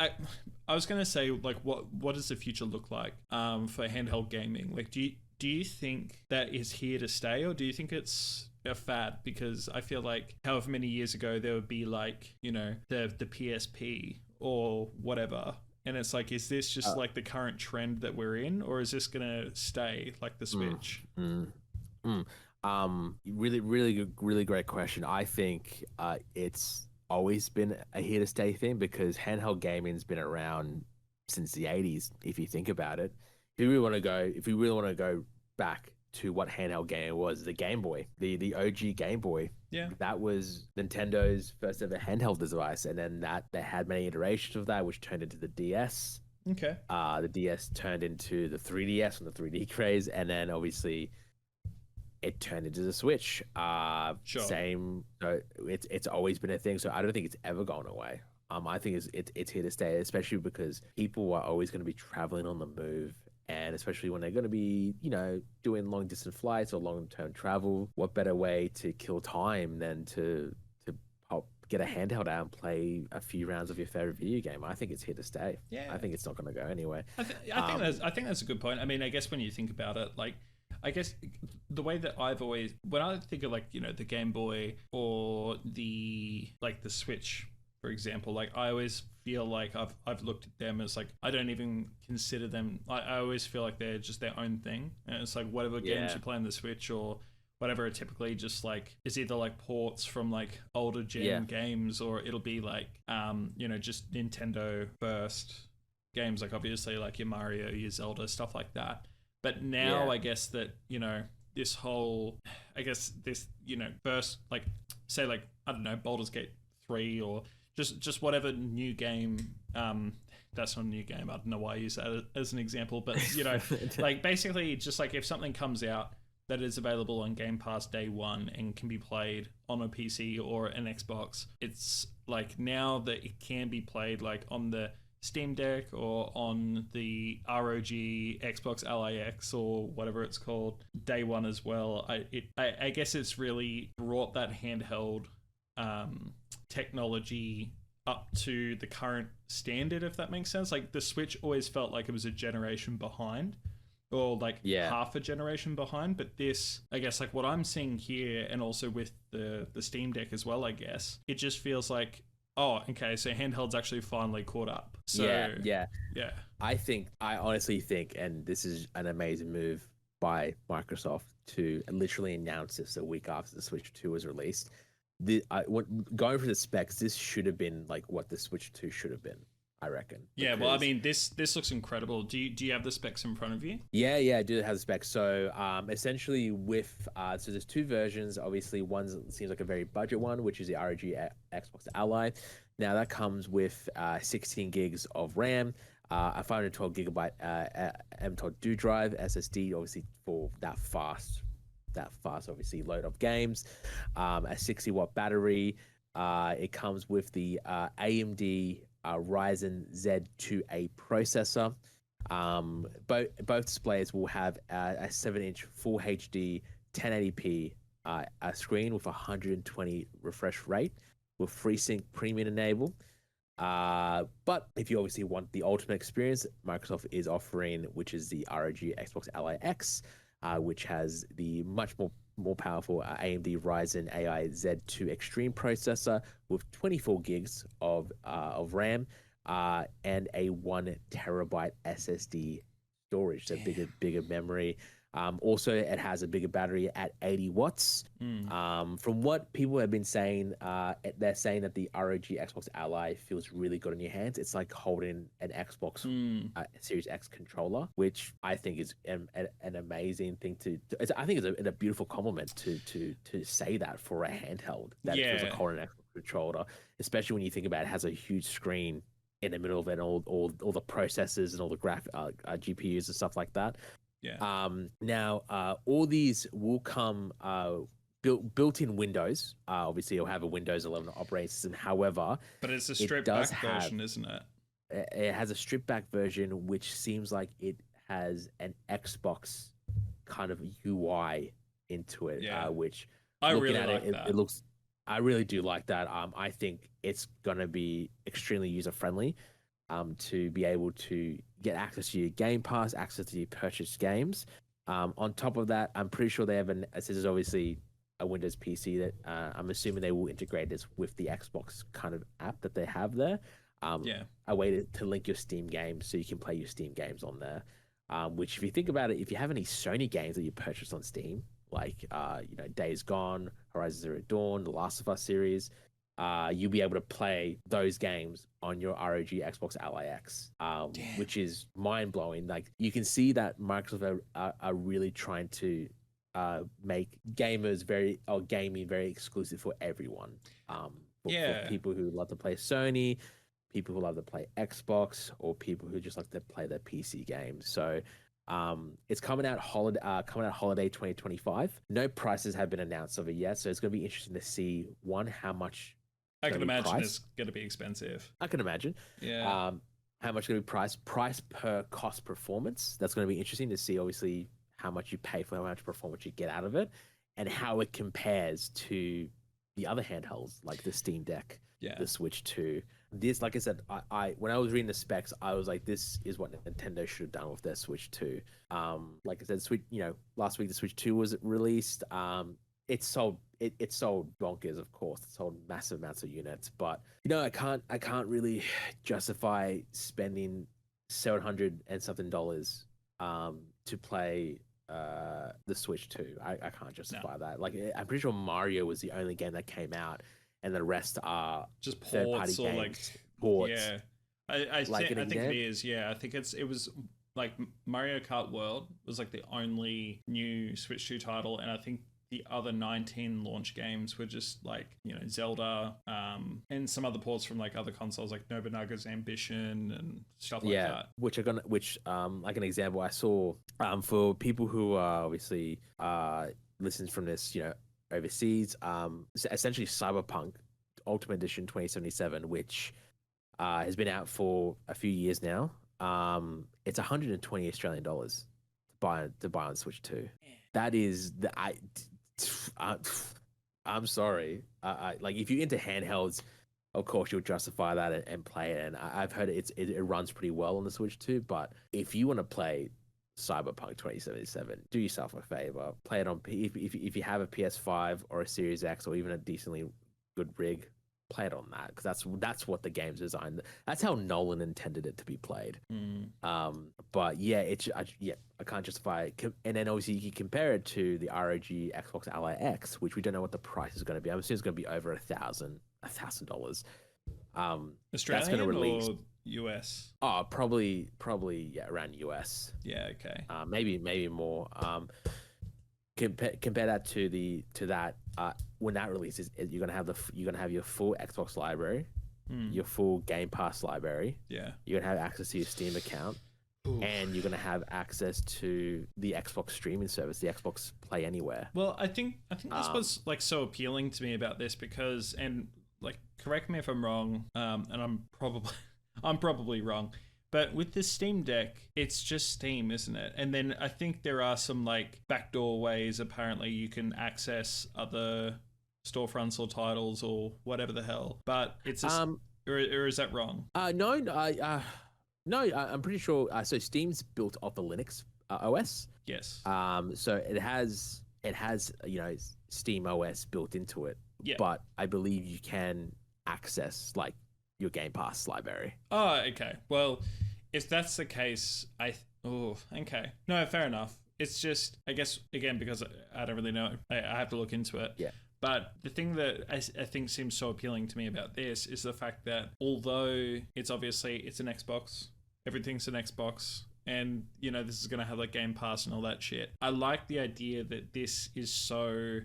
I was gonna say like what does the future look like for handheld gaming? Like do you think that is here to stay, or do you think it's a fad? Because I feel like however many years ago there would be like the PSP or whatever. And it's like, is this just like the current trend that we're in, or is this gonna stay like the Switch? Really great question. I think it's always been a here to stay thing because handheld gaming's been around since the 80s. If you think about it, if we really want to go back to what handheld gaming was, the Game Boy, the OG Game Boy. Yeah, that was Nintendo's first ever handheld device, and then that they had many iterations of that, which turned into the DS. Okay. The DS turned into the 3DS and the 3D craze, and then obviously it turned into the Switch. Sure. Same. So it's always been a thing. So I don't think it's ever gone away. I think it's here to stay, especially because people are always going to be traveling on the move. And especially when they're going to be, doing long distance flights or long term travel, what better way to kill time than to get a handheld out and play a few rounds of your favorite video game? I think it's here to stay. Yeah, I think it's not going to go anywhere. I think that's a good point. I mean, I guess when you think about it, like, I guess the way that I've always, when I think of like, the Game Boy or the Switch, for example, like I always feel like I've looked at them as like, I don't even consider them, I always feel like they're just their own thing. And it's like whatever games you play on the Switch or whatever are typically just like, it's either like ports from like older gen games, or it'll be like, just Nintendo first games, like obviously like your Mario, your Zelda, stuff like that. But now I guess that, this whole, first, like, say like, I don't know, Baldur's Gate 3 or just whatever new game, that's not a new game, I don't know why I use that as an example, but like basically just like if something comes out that is available on Game Pass day one and can be played on a PC or an Xbox, it's like now that it can be played like on the Steam Deck or on the ROG Xbox Ally X or whatever it's called day one as well. I guess it's really brought that handheld technology up to the current standard, if that makes sense. Like the Switch always felt like it was a generation behind, or like half a generation behind, but this, I guess, like what I'm seeing here, and also with the Steam Deck as well, I guess it just feels like, oh, okay, so handheld's actually finally caught up. So yeah. I honestly think, and this is an amazing move by Microsoft to literally announce this a week after the Switch 2 was released. Going for the specs, this should have been like what the Switch 2 should have been, I reckon. Yeah, well, I mean, this looks incredible. Do you have the specs in front of you? Yeah, I do have the specs. So essentially with, so there's two versions. Obviously, one seems like a very budget one, which is the ROG Xbox Ally. Now that comes with 16 gigs of RAM, a 512 gigabyte M.2 drive, SSD, obviously for that fast obviously load of games, a 60 watt battery. It comes with the AMD Ryzen Z2A processor. Both displays will have a 7-inch Full HD 1080p screen with 120 refresh rate with FreeSync Premium enabled. But if you obviously want the ultimate experience, Microsoft is offering, which is the ROG Xbox Ally X, which has the much more powerful AMD Ryzen AI Z2 Extreme processor with 24 gigs of RAM and a 1 terabyte SSD storage, so bigger memory. Also, it has a bigger battery at 80 watts. From what people have been saying, they're saying that the ROG Xbox Ally feels really good in your hands. It's like holding an Xbox Series X controller, which I think is an amazing thing I think it's a beautiful compliment to say that for a handheld. That feels like holding an Xbox controller, especially when you think about it has a huge screen in the middle of it, and all the processors and all the GPUs and stuff like that. Yeah. Now, all these will come built-in Windows. Obviously, you'll have a Windows 11 operating system. However, but it's a stripped-back version, isn't it? It has a stripped-back version, which seems like it has an Xbox kind of UI into it. Which I really like that. It looks. I really do like that. I think it's gonna be extremely user-friendly. To be able to get access to your Game Pass, access to your purchased games. On top of that, I'm pretty sure they have this is obviously a Windows PC that I'm assuming they will integrate this with the Xbox kind of app that they have there. a way to link your Steam games so you can play your Steam games on there. Which, if you think about it, if you have any Sony games that you purchased on Steam, like Days Gone, Horizon Zero Dawn, The Last of Us series, you'll be able to play those games on your ROG Xbox Ally X, which is mind blowing. Like, you can see that Microsoft are really trying to make gaming very exclusive for everyone. For people who love to play Sony, people who love to play Xbox, or people who just like to play their PC games. So it's coming out holiday 2025. No prices have been announced of it yet, so it's going to be interesting to see how much. I can imagine it's going to be expensive. I can imagine. Yeah. How much going to be price per cost performance? That's going to be interesting to see. Obviously, how much you pay for how much performance you get out of it, and how it compares to the other handhelds like the Steam Deck, the Switch 2. This, like I said, I when I was reading the specs, I was like, this is what Nintendo should have done with their Switch 2. Like I said, Switch. Last week the Switch 2 was released. It sold bonkers, of course. It sold massive amounts of units, but I can't really justify spending $700 and something to play the Switch 2. I can't justify that. Like, I'm pretty sure Mario was the only game that came out, and the rest are just ports or games. Ports. Yeah, I think it is. Yeah, I think it was like Mario Kart World was like the only new Switch 2 title, and I think the other 19 launch games were just like, Zelda, and some other ports from like other consoles like Nobunaga's Ambition and stuff like that. Which like an example I saw, for people who are obviously listens from this, overseas, essentially Cyberpunk Ultimate Edition 2077, which has been out for a few years now. It's 120 Australian dollars to buy on Switch 2. That is I'm sorry. Like, if you're into handhelds, of course you'll justify that and play it. And I've heard it runs pretty well on the Switch 2. But if you want to play Cyberpunk 2077, do yourself a favor. Play it on if you have a PS5 or a Series X or even a decently good rig. Play it on that, because that's what the game's designed. That's how Nolan intended it to be played. But yeah, I can't justify it. And then obviously you can compare it to the ROG Xbox Ally X, which we don't know what the price is going to be. I'm assuming it's going to be over $1,000. Australian, that's going to release or US? Oh, probably around US. Yeah, okay. Maybe more. Compare that to that. When that releases, you're gonna have your full Xbox library, your full Game Pass library. Yeah, you're gonna have access to your Steam account, and you're gonna have access to the Xbox streaming service, the Xbox Play Anywhere. Well, I think that's what's like so appealing to me about this, because, and like, correct me if I'm wrong, and I'm probably wrong. But with the Steam Deck, it's just Steam, isn't it? And then I think there are some like backdoor ways, apparently, you can access other storefronts or titles or whatever the hell. But it's just, or is that wrong? No, I'm pretty sure. So Steam's built off the Linux OS. Yes. So it has Steam OS built into it. Yeah. But I believe you can access like your Game Pass library. Oh, okay. Well, if that's the case, okay. No, fair enough. It's just, I guess, again, because I don't really know, I have to look into it. Yeah. But the thing that I think seems so appealing to me about this is the fact that although it's an Xbox, everything's an Xbox, and this is going to have like Game Pass and all that shit, I like the idea that this is so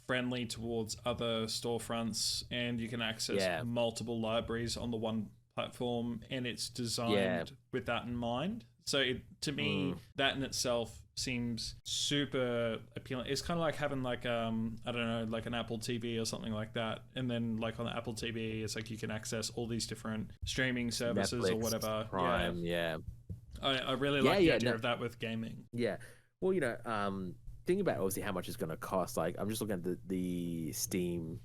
friendly towards other storefronts, and you can access multiple libraries on the one platform, and it's designed with that in mind. So to me, that in itself seems super appealing. It's kind of like having like I don't know, like an Apple TV or something like that, and then like on the Apple TV, it's like you can access all these different streaming services, Netflix, or whatever. Prime, I really like the idea of that with gaming. Yeah. Well, think about obviously how much it's going to cost. Like, I'm just looking at the Steam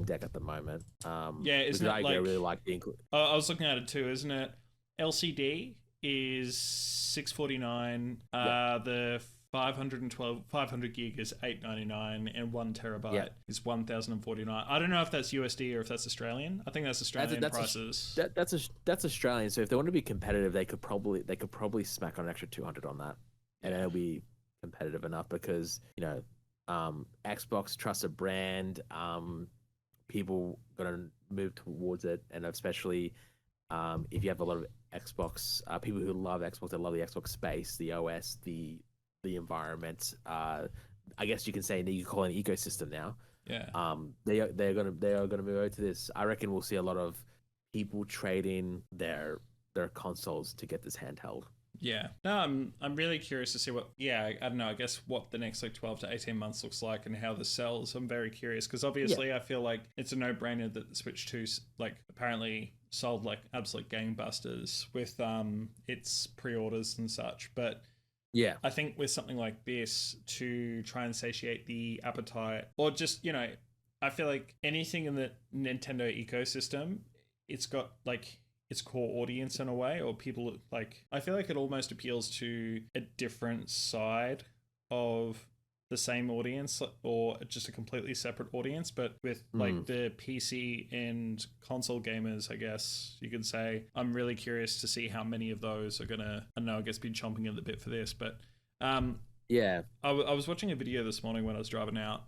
Deck at the moment. Isn't it like, I really like the I was looking at it too, isn't it? LCD is $649. The 500 gig is $899, and 1 terabyte is $1,049. I don't know if that's USD or if that's Australian. I think that's Australian prices. That's Australian. So if they want to be competitive, they could probably smack on an extra 200 on that, and it'll be competitive enough because Xbox trusted brand. People gonna move towards it, and especially if you have a lot of Xbox people who love Xbox, they love the Xbox space, the OS, the environment. I guess you can say you can call it an ecosystem now. Yeah. They are gonna move over to this. I reckon we'll see a lot of people trading their consoles to get this handheld. Yeah. No, I'm really curious to see what. Yeah, I don't know. I guess what the next 12 to 18 months looks like and how this sells. I'm very curious because obviously I feel like it's a no-brainer that the Switch 2 apparently sold like absolute gangbusters with its pre-orders and such. But yeah, I think with something like this, to try and satiate the appetite, or just I feel like anything in the Nintendo ecosystem, it's got like its core audience in a way, or people I feel like it almost appeals to a different side of the same audience, or just a completely separate audience, but with like the PC and console gamers, I guess you could say. I'm really curious to see how many of those are gonna, I don't know, I guess be chomping at the bit for this, but yeah, I was watching a video this morning when I was driving out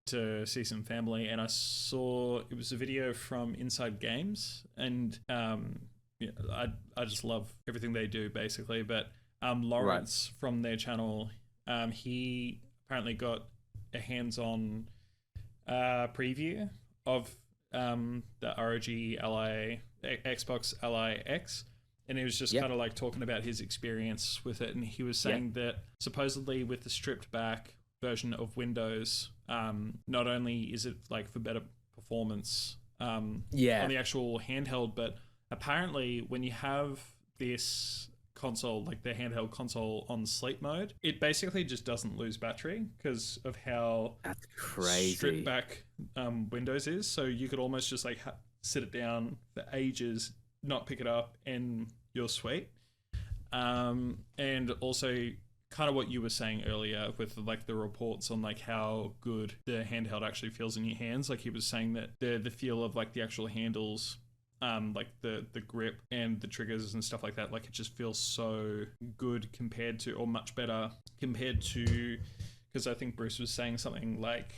to see some family, and I saw it was a video from Inside Games, and I just love everything they do basically, but Lawrence from their channel, he apparently got a hands-on preview of the ROG Xbox Ally X, and he was just kind of like talking about his experience with it, and he was saying that supposedly with the stripped back version of Windows, not only is it like for better performance on the actual handheld, but apparently when you have this console, like the handheld console, on sleep mode, it basically just doesn't lose battery because of how that's crazy stripped back Windows is. So you could almost just like sit it down for ages, not pick it up, and you're sweet. And also kind of what you were saying earlier with like the reports on like how good the handheld actually feels in your hands. Like he was saying that the feel of like the actual handles, like the grip and the triggers and stuff like that, like it just feels so good compared to, or much better compared to, because I think Bruce was saying something like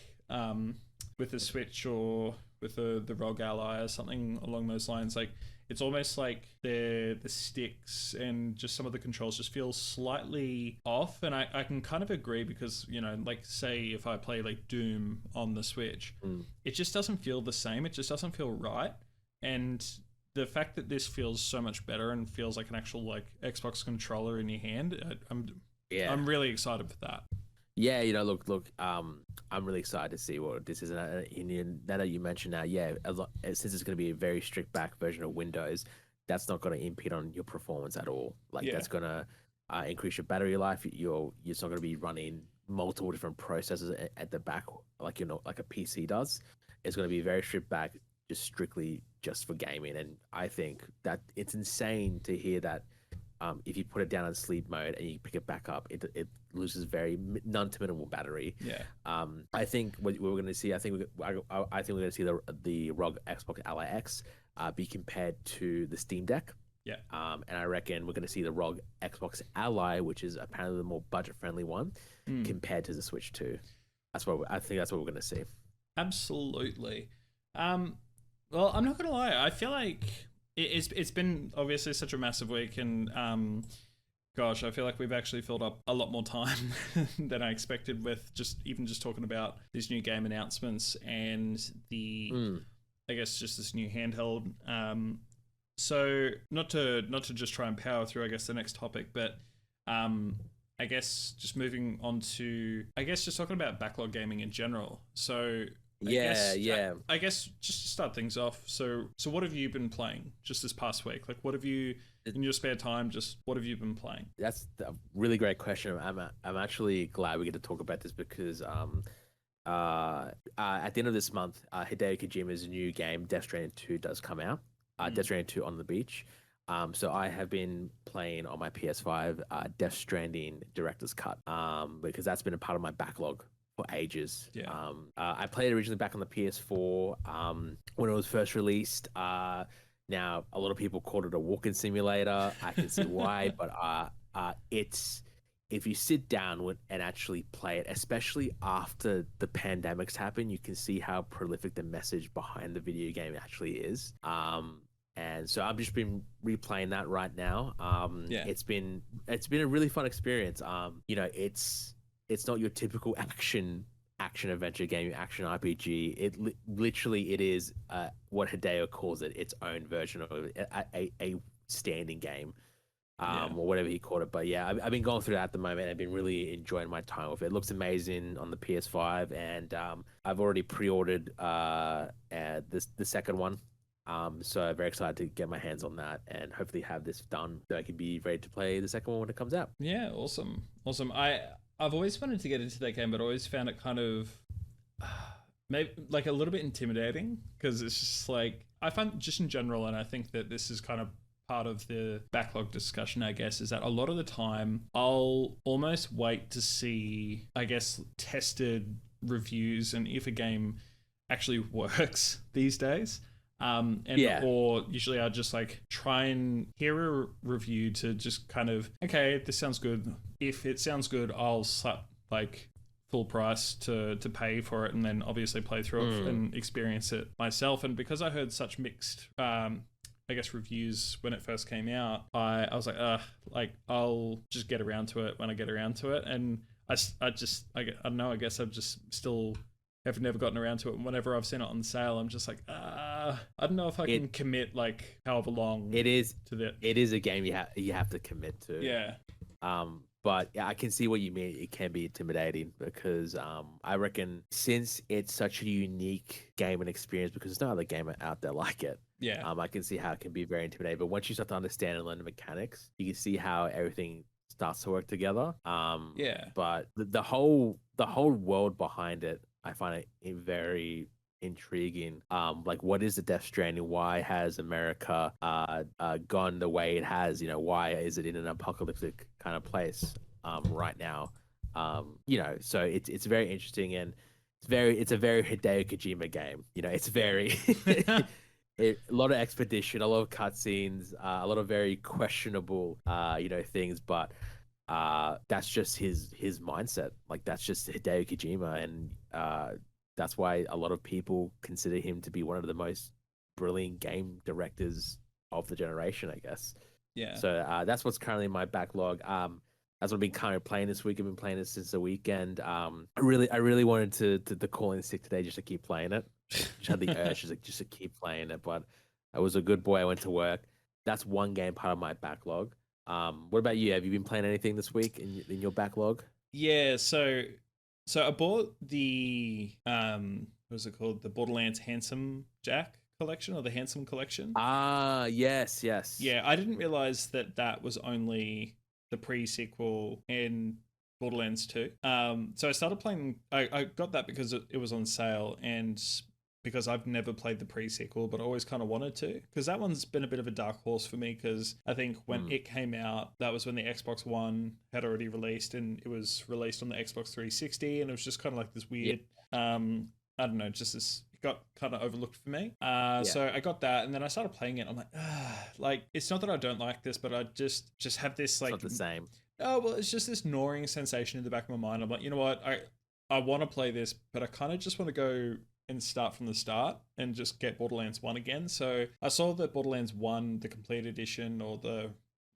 with the Switch or with the ROG Ally or something along those lines, like it's almost like the sticks and just some of the controls just feel slightly off. And I can kind of agree because, like say if I play like Doom on the Switch, it just doesn't feel the same. It just doesn't feel right. And the fact that this feels so much better and feels like an actual like Xbox controller in your hand, I'm really excited for that. Yeah, look, I'm really excited to see what this is. And now that you mentioned that, since it's going to be a very stripped back version of Windows, that's not going to impede on your performance at all. That's going to increase your battery life. You're not going to be running multiple different processors at the back like like a PC does. It's going to be very stripped back, just strictly just for gaming. And I think that it's insane to hear that. If you put it down on sleep mode and you pick it back up, it loses very non-terminable battery. Yeah. I think what we're going to see, I think we're going to see the ROG Xbox Ally X be compared to the Steam Deck. Yeah. And I reckon we're going to see the ROG Xbox Ally, which is apparently the more budget-friendly one, compared to the Switch 2. I think that's what we're going to see. Absolutely. Well, I'm not going to lie. I feel like it's been obviously such a massive week, and gosh, I feel like we've actually filled up a lot more time than I expected with just talking about these new game announcements and I guess just this new handheld. So not to just try and power through, I guess, the next topic, but I guess just moving on to, I guess, just talking about backlog gaming in general. So I guess just to start things off. So what have you been playing just this past week? Like, what have you in your spare time? Just what have you been playing? That's a really great question. I'm actually glad we get to talk about this because at the end of this month, Hideo Kojima's new game Death Stranding 2 does come out. Death Stranding 2 on the Beach. So I have been playing on my PS5 Death Stranding Director's Cut because that's been a part of my backlog for ages. Yeah. I played it originally back on the PS4 when it was first released. Now a lot of people called it a walking simulator. I can see why, but it's if you sit down and actually play it, especially after the pandemics happened, you can see how prolific the message behind the video game actually is. And so I've just been replaying that right now. It's been a really fun experience. It's not your typical action adventure game, action RPG. It literally it is what Hideo calls it, its own version of a standing game. Or whatever he called it. But yeah, I've been going through that at the moment. I've been really enjoying my time with it. It looks amazing on the PS5, and I've already pre-ordered the second one. So I'm very excited to get my hands on that and hopefully have this done so I can be ready to play the second one when it comes out. Yeah, awesome. I've always wanted to get into that game, but I always found it kind of maybe like a little bit intimidating because it's just like I find just in general, and I think that this is kind of part of the backlog discussion, I guess, is that a lot of the time I'll almost wait to see, I guess, tested reviews and if a game actually works these days. Or usually I'll just like try and hear a review to just kind of, okay, this sounds good. If it sounds good, I'll slap like full price to pay for it and then obviously play through it and experience it myself. And because I heard such mixed I guess reviews when it first came out, I was like, I'll just get around to it when I get around to it. And I don't know, I guess I've just still have never gotten around to it. And whenever I've seen it on sale, I'm just like, I don't know if I can commit like however long it is to that. It is a game you have to commit to. Yeah. But yeah, I can see what you mean. It can be intimidating because I reckon since it's such a unique game and experience, because there's no other game out there like it. Yeah. I can see how it can be very intimidating. But once you start to understand and learn the mechanics, you can see how everything starts to work together. But the whole world behind it, I find it very intriguing. Like what is the Death Stranding? Why has America gone the way it has? Why is it in an apocalyptic kind of place right now? So it's very interesting, and it's a very Hideo Kojima game. It's very a lot of expedition, a lot of cutscenes, a lot of very questionable things, but that's just his mindset. Like that's just Hideo Kojima, and that's why a lot of people consider him to be one of the most brilliant game directors of the generation, I guess. Yeah. So that's what's currently in my backlog. That's what I've been kind of playing this week. I've been playing it since the weekend. I really wanted to call in sick today just to keep playing it. Just had the urge just to keep playing it, but I was a good boy. I went to work. That's one game part of my backlog. What about you? Have you been playing anything this week in your backlog? Yeah, so I bought the what's it called? The Borderlands Handsome Jack collection or the Handsome collection. Yes. Yeah, I didn't realize that was only the pre-sequel in Borderlands 2. So I started playing. I got that because it was on sale and because I've never played the pre-sequel, but I always kind of wanted to. Because that one's been a bit of a dark horse for me because I think when it came out, that was when the Xbox One had already released and it was released on the Xbox 360 and it was just kind of like this weird, I don't know, just this, it got kind of overlooked for me. So I got that and then I started playing it. I'm like, it's not that I don't like this, but I just have this like... It's not the same. Oh, well, it's just this gnawing sensation in the back of my mind. I'm like, you know what? I want to play this, but I kind of just want to go and start from the start and just get Borderlands 1 again. So I saw that Borderlands 1, the complete edition or the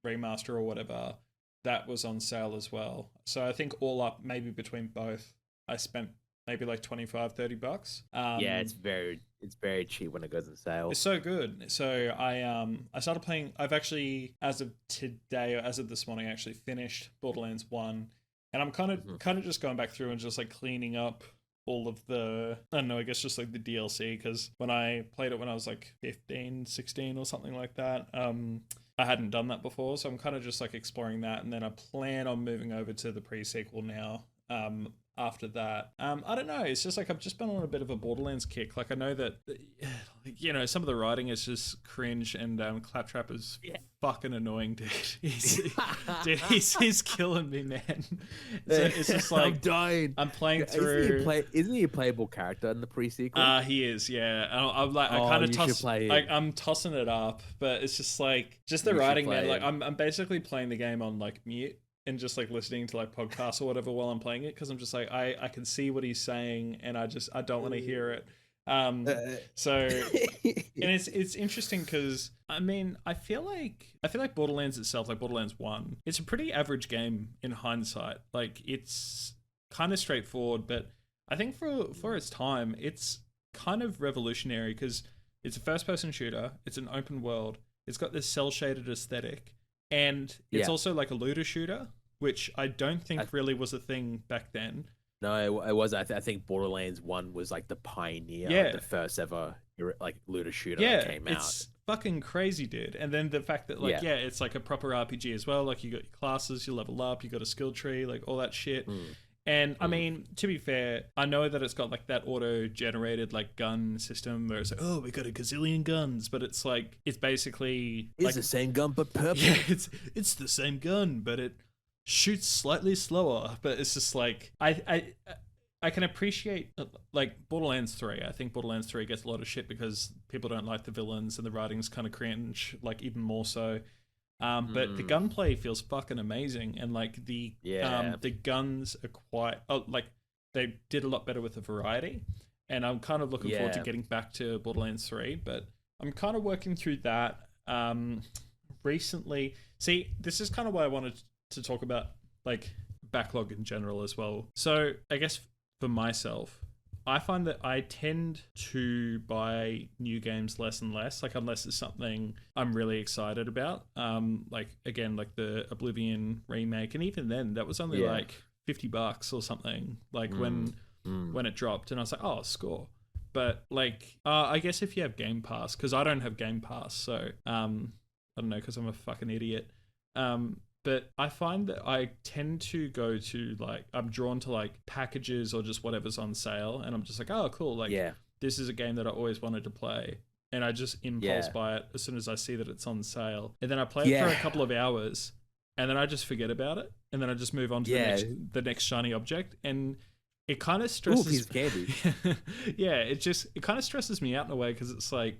remaster or whatever, that was on sale as well. So I think all up, maybe between both, I spent maybe like $25-$30. Yeah, it's very cheap when it goes on sale. It's so good. So I started playing. I've actually, as of today, or as of this morning, actually finished Borderlands 1. And I'm kind of just going back through and just like cleaning up all of the, I don't know, I guess just like the DLC, because when I played it when I was like 15, 16 or something like that, I hadn't done that before. So I'm kind of just like exploring that. And then I plan on moving over to the pre-sequel now after that. I don't know. It's just like I've just been on a bit of a Borderlands kick. Like I know that, some of the writing is just cringe, and Claptrap is fucking annoying, dude. He's killing me, man. It's just like I'm dying. I'm playing through. Isn't he a playable character in the pre-sequel? He is. Yeah. I'm like, I'm tossing it up, but it's just like the writing, man. Like I'm basically playing the game on like mute, and just like listening to like podcasts or whatever while I'm playing it, because I'm just like I can see what he's saying, and I don't want to hear it. So and it's interesting because I feel like Borderlands itself, like Borderlands 1, it's a pretty average game in hindsight. Like it's kind of straightforward, but I think for its time, it's kind of revolutionary because it's a first-person shooter, it's an open world, it's got this cel-shaded aesthetic, and it's also like a looter shooter, which I don't think really was a thing back then. No, it was. I think Borderlands 1 was like the pioneer, the first ever like looter shooter that came out. It's fucking crazy, dude. And then the fact that it's like a proper RPG as well. Like you got your classes, you level up, you got a skill tree, like all that shit. And I mean, to be fair, I know that it's got like that auto-generated like gun system where it's like, oh, we got a gazillion guns, but it's like it's basically it's the same gun but purple. Yeah, it's the same gun, but it shoots slightly slower. But it's just like I can appreciate like Borderlands 3. I think Borderlands 3 gets a lot of shit because people don't like the villains and the writing's kind of cringe, like even more so. But the gunplay feels fucking amazing, and like the guns are quite like they did a lot better with the variety, and I'm kind of looking forward to getting back to Borderlands 3. But I'm kind of working through that recently. See, this is kind of why I wanted to talk about like Backlog in general as well. So I guess for myself, I find that I tend to buy new games less and less, like unless it's something I'm really excited about. Like again, like the Oblivion remake, and even then, that was only like $50 or something. Like when it dropped, and I was like, oh, score. But like, I guess if you have Game Pass, because I don't have Game Pass, so I don't know, because I'm a fucking idiot. But I find that I tend to go to like, I'm drawn to like packages or just whatever's on sale. And I'm just like, oh, cool. Like this is a game that I always wanted to play. And I just impulse buy it as soon as I see that it's on sale. And then I play it for a couple of hours, and then I just forget about it. And then I just move on to the next shiny object. And it kind of stresses. Ooh, piece of candy. It kind of stresses me out in a way, because it's like,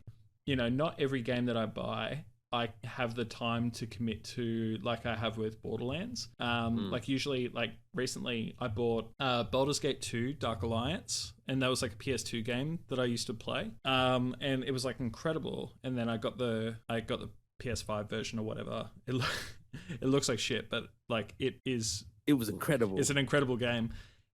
not every game that I buy I have the time to commit to, like I have with Borderlands. Like usually, like recently I bought Baldur's Gate 2 Dark Alliance, and that was like a PS2 game that I used to play. And it was like incredible. And then I got the PS5 version or whatever. It looks like shit, but like it was incredible. It's an incredible game.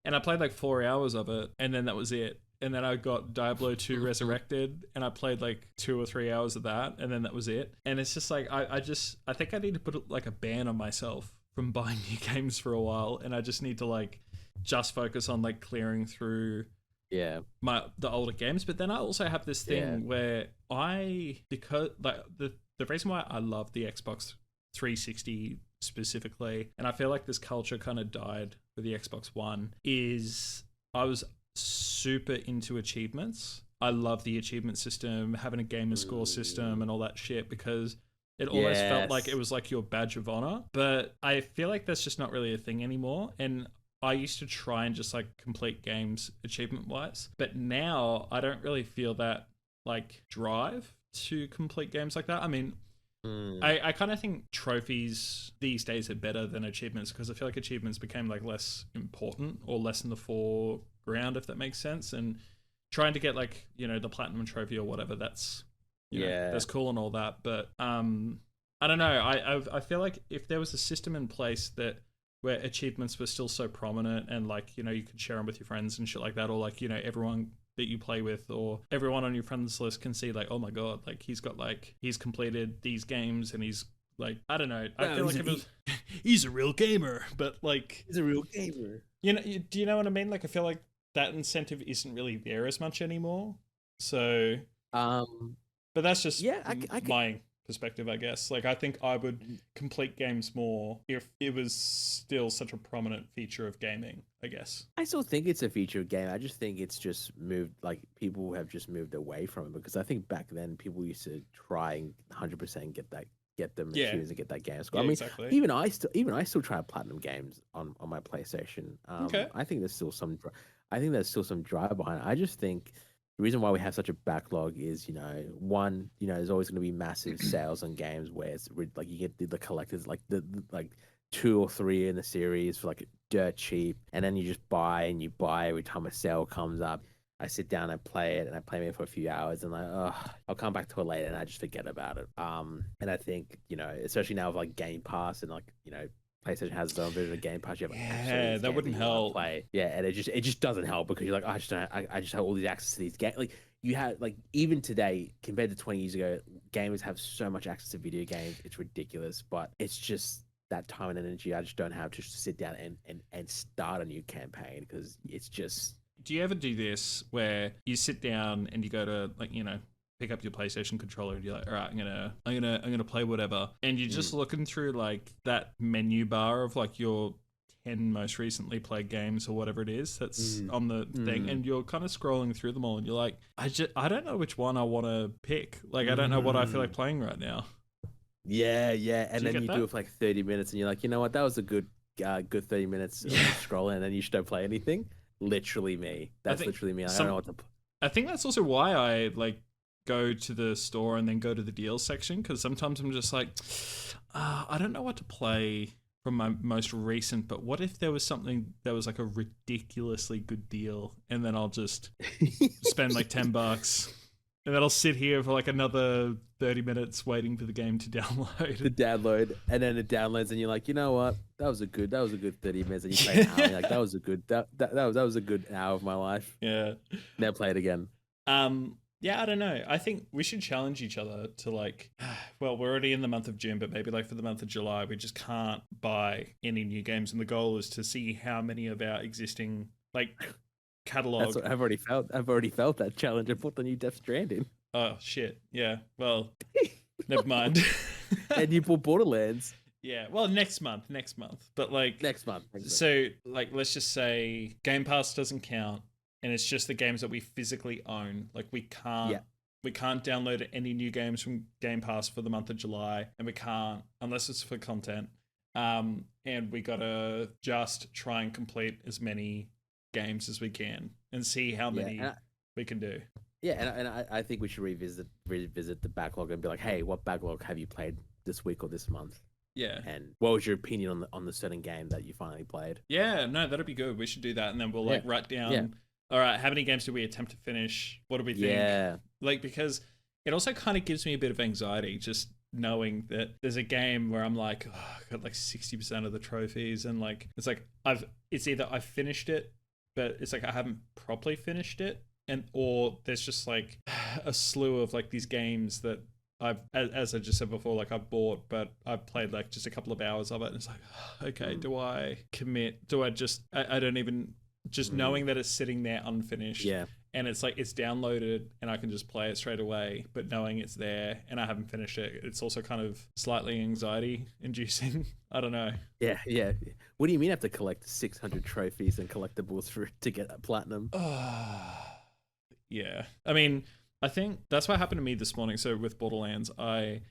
And I played like 4 hours of it, and then that was it. And then I got Diablo 2 Resurrected, and I played like 2 or 3 hours of that, and then that was it. And it's just like, I think I need to put like a ban on myself from buying new games for a while, and I just need to like just focus on like clearing through the older games. But then I also have this thing where because like the reason why I love the Xbox 360 specifically, and I feel like this culture kind of died with the Xbox One, is I was super into achievements. I love the achievement system, having a gamer score system and all that shit, because it always felt like it was like your badge of honor. But I feel like that's just not really a thing anymore. And I used to try and just like complete games achievement wise, but now I don't really feel that like drive to complete games like that. I mean, I kind of think trophies these days are better than achievements, because I feel like achievements became like less important or less in the foreground, if that makes sense. And trying to get like, the platinum trophy or whatever, that's that's cool and all that. But I don't know. I feel like if there was a system in place where achievements were still so prominent, and like, you could share them with your friends and shit like that, or like, everyone that you play with or everyone on your friends list can see like, oh my god, like he's completed these games, and he's like, I don't know. I feel like he's a real gamer, but like he's a real gamer. Do you know what I mean? Like, I feel like that incentive isn't really there as much anymore. So, but that's just my perspective, I guess. Like, I think I would complete games more if it was still such a prominent feature of gaming, I guess. I still think it's a feature of game. I just think it's just moved, like people have just moved away from it, because I think back then people used to try and 100% get the machines and get that game score. Yeah, I mean, exactly. even I still try platinum games on my PlayStation. Okay. I think there's still some drive behind it. I just think the reason why we have such a backlog is, one, there's always going to be massive sales on games where it's like you get the collectors, like the like 2 or 3 in the series for like dirt cheap, and then you just buy every time a sale comes up. I sit down and play it, and I play it for a few hours, and I'll come back to it later, and I just forget about it. And I think, especially now with like Game Pass and like, PlayStation has its own version of Game Pass. You have that wouldn't help. Play. Yeah, and it just doesn't help, because you're like, I just have all these access to these games. Like, you have, like, even today compared to 20 years ago, gamers have so much access to video games. It's ridiculous, but it's just that time and energy I just don't have to sit down and start a new campaign, because it's just. Do you ever do this where you sit down and you go to, like, pick up your PlayStation controller and you're like, all right, I'm gonna play whatever, and you're just looking through like that menu bar of like your 10 most recently played games or whatever it is that's on the thing, and you're kind of scrolling through them all, and you're like, I don't know which one I want to pick. Like, I don't know what I feel like playing right now. Yeah, and then you do it for like 30 minutes, and you're like, you know what, that was a good 30 minutes of scrolling, and then you just don't play anything. Literally me. That's literally me. I don't know what to. I think that's also why I like go to the store and then go to the deals section, because sometimes I'm just like, I don't know what to play from my most recent, but what if there was something that was like a ridiculously good deal, and then I'll just spend like $10, and then I'll sit here for like another 30 minutes waiting for the game to download. And then it downloads, and you're like, you know what? That was a good 30 minutes, and you play an hour, and you're like, that was a good hour of my life. Yeah. Never play it again. Yeah, I don't know. I think we should challenge each other to like, well, we're already in the month of June, but maybe like for the month of July, we just can't buy any new games. And the goal is to see how many of our existing like catalog. That's what I've already felt that challenge. I put the new Death Stranding. Oh shit. Yeah. Well, never mind. And you bought Borderlands. Yeah. Well, next month. But like next month. So like, let's just say Game Pass doesn't count. And it's just the games that we physically own. Like we can't download any new games from Game Pass for the month of July, and we can't unless it's for content. And we gotta just try and complete as many games as we can and see how many we can do. Yeah, and I think we should revisit the backlog and be like, hey, what backlog have you played this week or this month? Yeah. And what was your opinion on the certain game that you finally played? Yeah, no, that'd be good. We should do that, and then we'll write down. Yeah. All right, how many games did we attempt to finish? What do we think? Yeah. Like, because it also kind of gives me a bit of anxiety just knowing that there's a game where I'm like, I got like 60% of the trophies, and like it's like it's either I've finished it, but it's like I haven't properly finished it, or there's just like a slew of like these games that I've, as I just said before, like I've bought, but I've played like just a couple of hours of it, and it's like, okay, do I commit? Do I just I don't even. Just knowing that it's sitting there unfinished, and it's like it's downloaded and I can just play it straight away, but knowing it's there and I haven't finished it, it's also kind of slightly anxiety inducing. I don't know. Yeah. What do you mean I have to collect 600 trophies and collectibles to get a platinum? Yeah. I mean, I think that's what happened to me this morning. So with Borderlands, it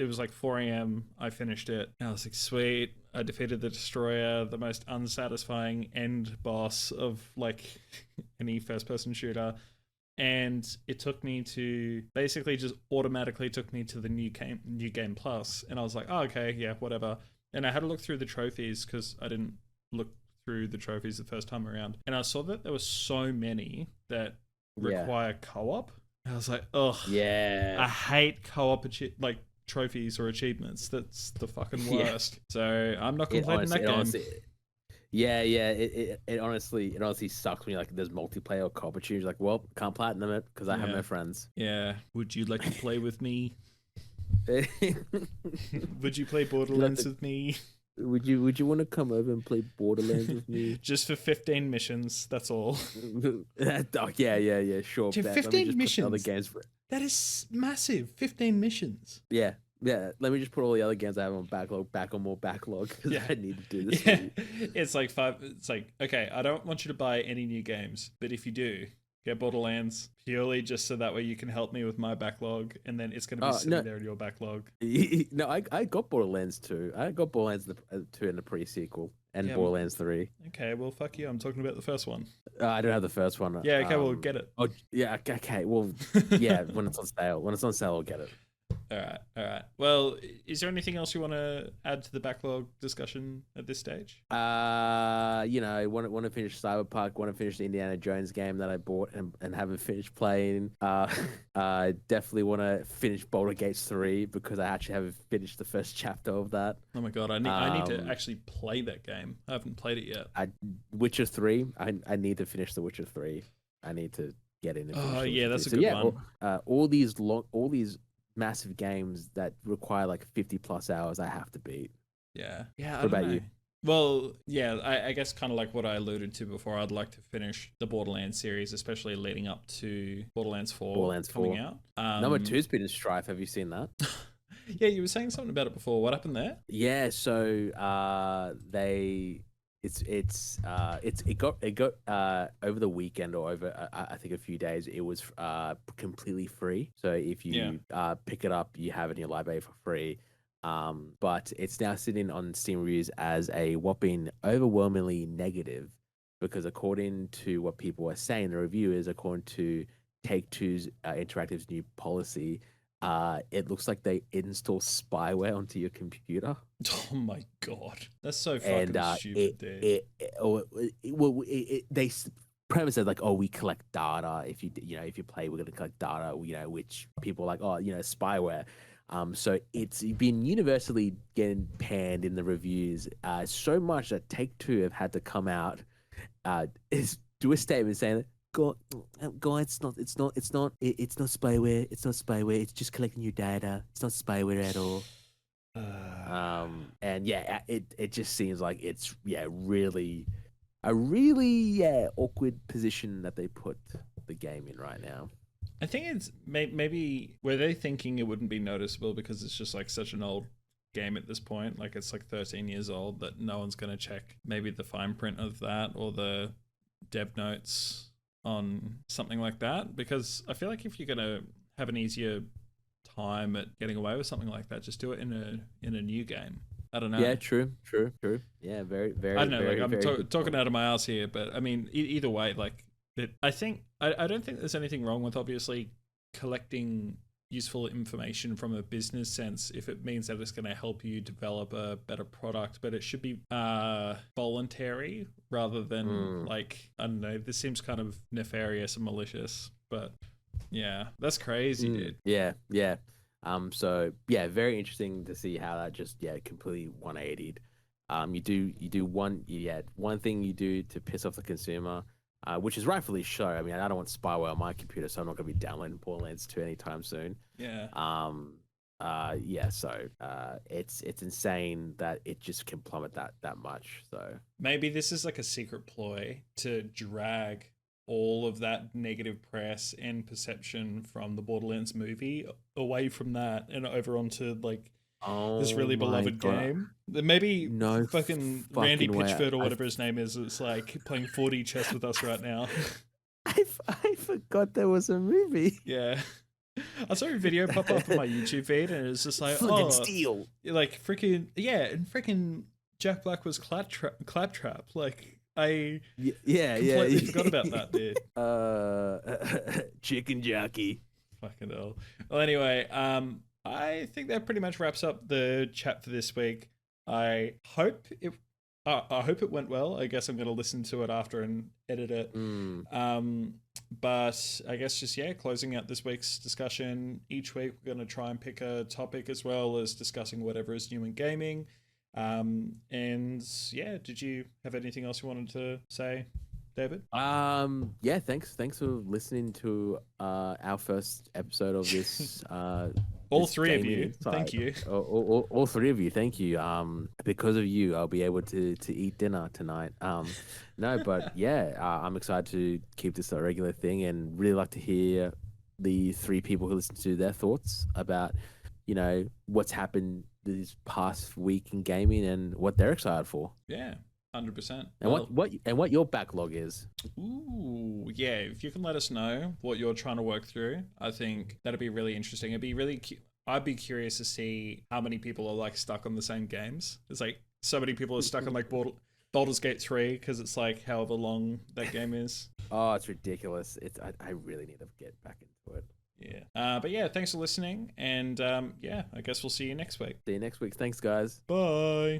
was like 4 a.m. I finished it. And I was like, sweet. I defeated the Destroyer, the most unsatisfying end boss of like any first-person shooter. And it took me to basically just automatically took me to the new game plus. And I was like, oh, okay, yeah, whatever. And I had to look through the trophies because I didn't look through the trophies the first time around. And I saw that there were so many that require co-op. And I was like, ugh. Yeah. I hate co-op like trophies or achievements. That's the fucking worst. So I'm not completing that game. Honestly, it honestly sucks when you're like there's multiplayer or co-op opportunities. Like, well, can't platinum it because I have no friends. Yeah. Would you like to play with me? Would you play Borderlands with me? Would you want to come over and play Borderlands with me? Just for 15 missions, that's all. Yeah, sure. Dude, 15 missions. Other games for it. That is massive. 15 missions. Yeah, Yeah, let me just put all the other games I have on backlog back on more backlog because Yeah. I need to do this. Yeah. It's like okay, I don't want you to buy any new games, but if you do, get Borderlands purely just so that way you can help me with my backlog, and then it's going to be sitting there in your backlog. No, I got Borderlands 2. I got Borderlands 2 in the pre-sequel and Borderlands 3. Okay, well, fuck you. I'm talking about the first one. I don't have the first one. Yeah, okay, we'll get it. Oh, yeah, okay. Well, yeah, when it's on sale. When it's on sale, I'll get it. All right. Well, is there anything else you want to add to the backlog discussion at this stage? Want to finish Cyberpunk, want to finish the Indiana Jones game that I bought and haven't finished playing. Definitely want to finish Baldur's Gate 3 because I actually haven't finished the first chapter of that. Oh my god, I need to actually play that game. I haven't played it yet. Witcher 3. I need to finish the Witcher 3. I need to get in. Oh yeah, that's a good one. All these massive games that require like 50 plus hours I have to beat. Yeah. What about you? Well, yeah, I guess kind of like what I alluded to before. I'd like to finish the Borderlands series, especially leading up to Borderlands 4 coming out. Number 2's been in strife. Have you seen that? Yeah, you were saying something about it before. What happened there? Yeah, so it got over the weekend or over I think a few days. It was completely free. So if you pick it up, you have it in your library for free. But it's now sitting on Steam reviews as a whopping overwhelmingly negative, because according to what people are saying, the reviewers, according to Take-Two's Interactive's new policy, it looks like they install spyware onto your computer. Oh my god, that's so fucking stupid, dude. They premise it like, oh, we collect data. If you play, we're gonna collect data. Which people are like, oh, spyware. So it's been universally getting panned in the reviews, so much that Take-Two have had to come out, do a statement saying, guys, it's not spyware. It's not spyware. It's just collecting your data. It's not spyware at all. And yeah, it just seems like it's really awkward position that they put the game in right now. I think it's maybe were they thinking it wouldn't be noticeable because it's just like such an old game at this point, like it's like 13 years old, that no one's going to check maybe the fine print of that or the dev notes on something like that, because I feel like if you're going to have an easier time at getting away with something like that, just do it in a new game. I don't know. Yeah, true. Yeah, very. I don't know. Very, like I'm talking out of my ass here, but I mean, either way, like I don't think there's anything wrong with obviously collecting useful information from a business sense if it means that it's going to help you develop a better product, but it should be voluntary rather than like, I don't know, this seems kind of nefarious and malicious, but yeah, that's crazy, dude. Yeah. So yeah, very interesting to see how that just completely 180'd. You do one thing you do to piss off the consumer, which is rightfully so. I mean, I don't want spyware on my computer, so I'm not going to be downloading Borderlands 2 anytime soon. Yeah. So it's insane that it just can plummet that much. So maybe this is like a secret ploy to drag all of that negative press and perception from the Borderlands movie away from that and over onto like this really beloved game. Maybe fucking Randy Pitchford or whatever his name is like playing 4D chess with us right now. I forgot there was a movie. Yeah. I saw a video pop up on my YouTube feed and it's just like, Steel. Like freaking, yeah, and freaking Jack Black was Claptrap. Like, I completely forgot about that, dude. Chicken jockey. Fucking hell. Well, anyway, I think that pretty much wraps up the chat for this week. I hope it went well. I guess I'm going to listen to it after and edit it. But I guess just, closing out this week's discussion. Each week we're going to try and pick a topic as well as discussing whatever is new in gaming. Did you have anything else you wanted to say, David? Thanks for listening to our first episode of this all three of you, thank you. All three of you, thank you. Because of you, I'll be able to eat dinner tonight. I'm excited to keep this a regular thing and really like to hear the three people who listen to their thoughts about you know, what's happened this past week in gaming and what they're excited for. Yeah. 100%. And what your backlog is. Ooh, yeah. If you can let us know what you're trying to work through, I think that'd be really interesting. I'd be curious to see how many people are like stuck on the same games. It's like so many people are stuck on like Baldur's Gate 3 because it's like however long that game is. Oh, it's ridiculous. I really need to get back into it. Yeah. But yeah, thanks for listening. And yeah, I guess we'll see you next week. See you next week. Thanks, guys. Bye.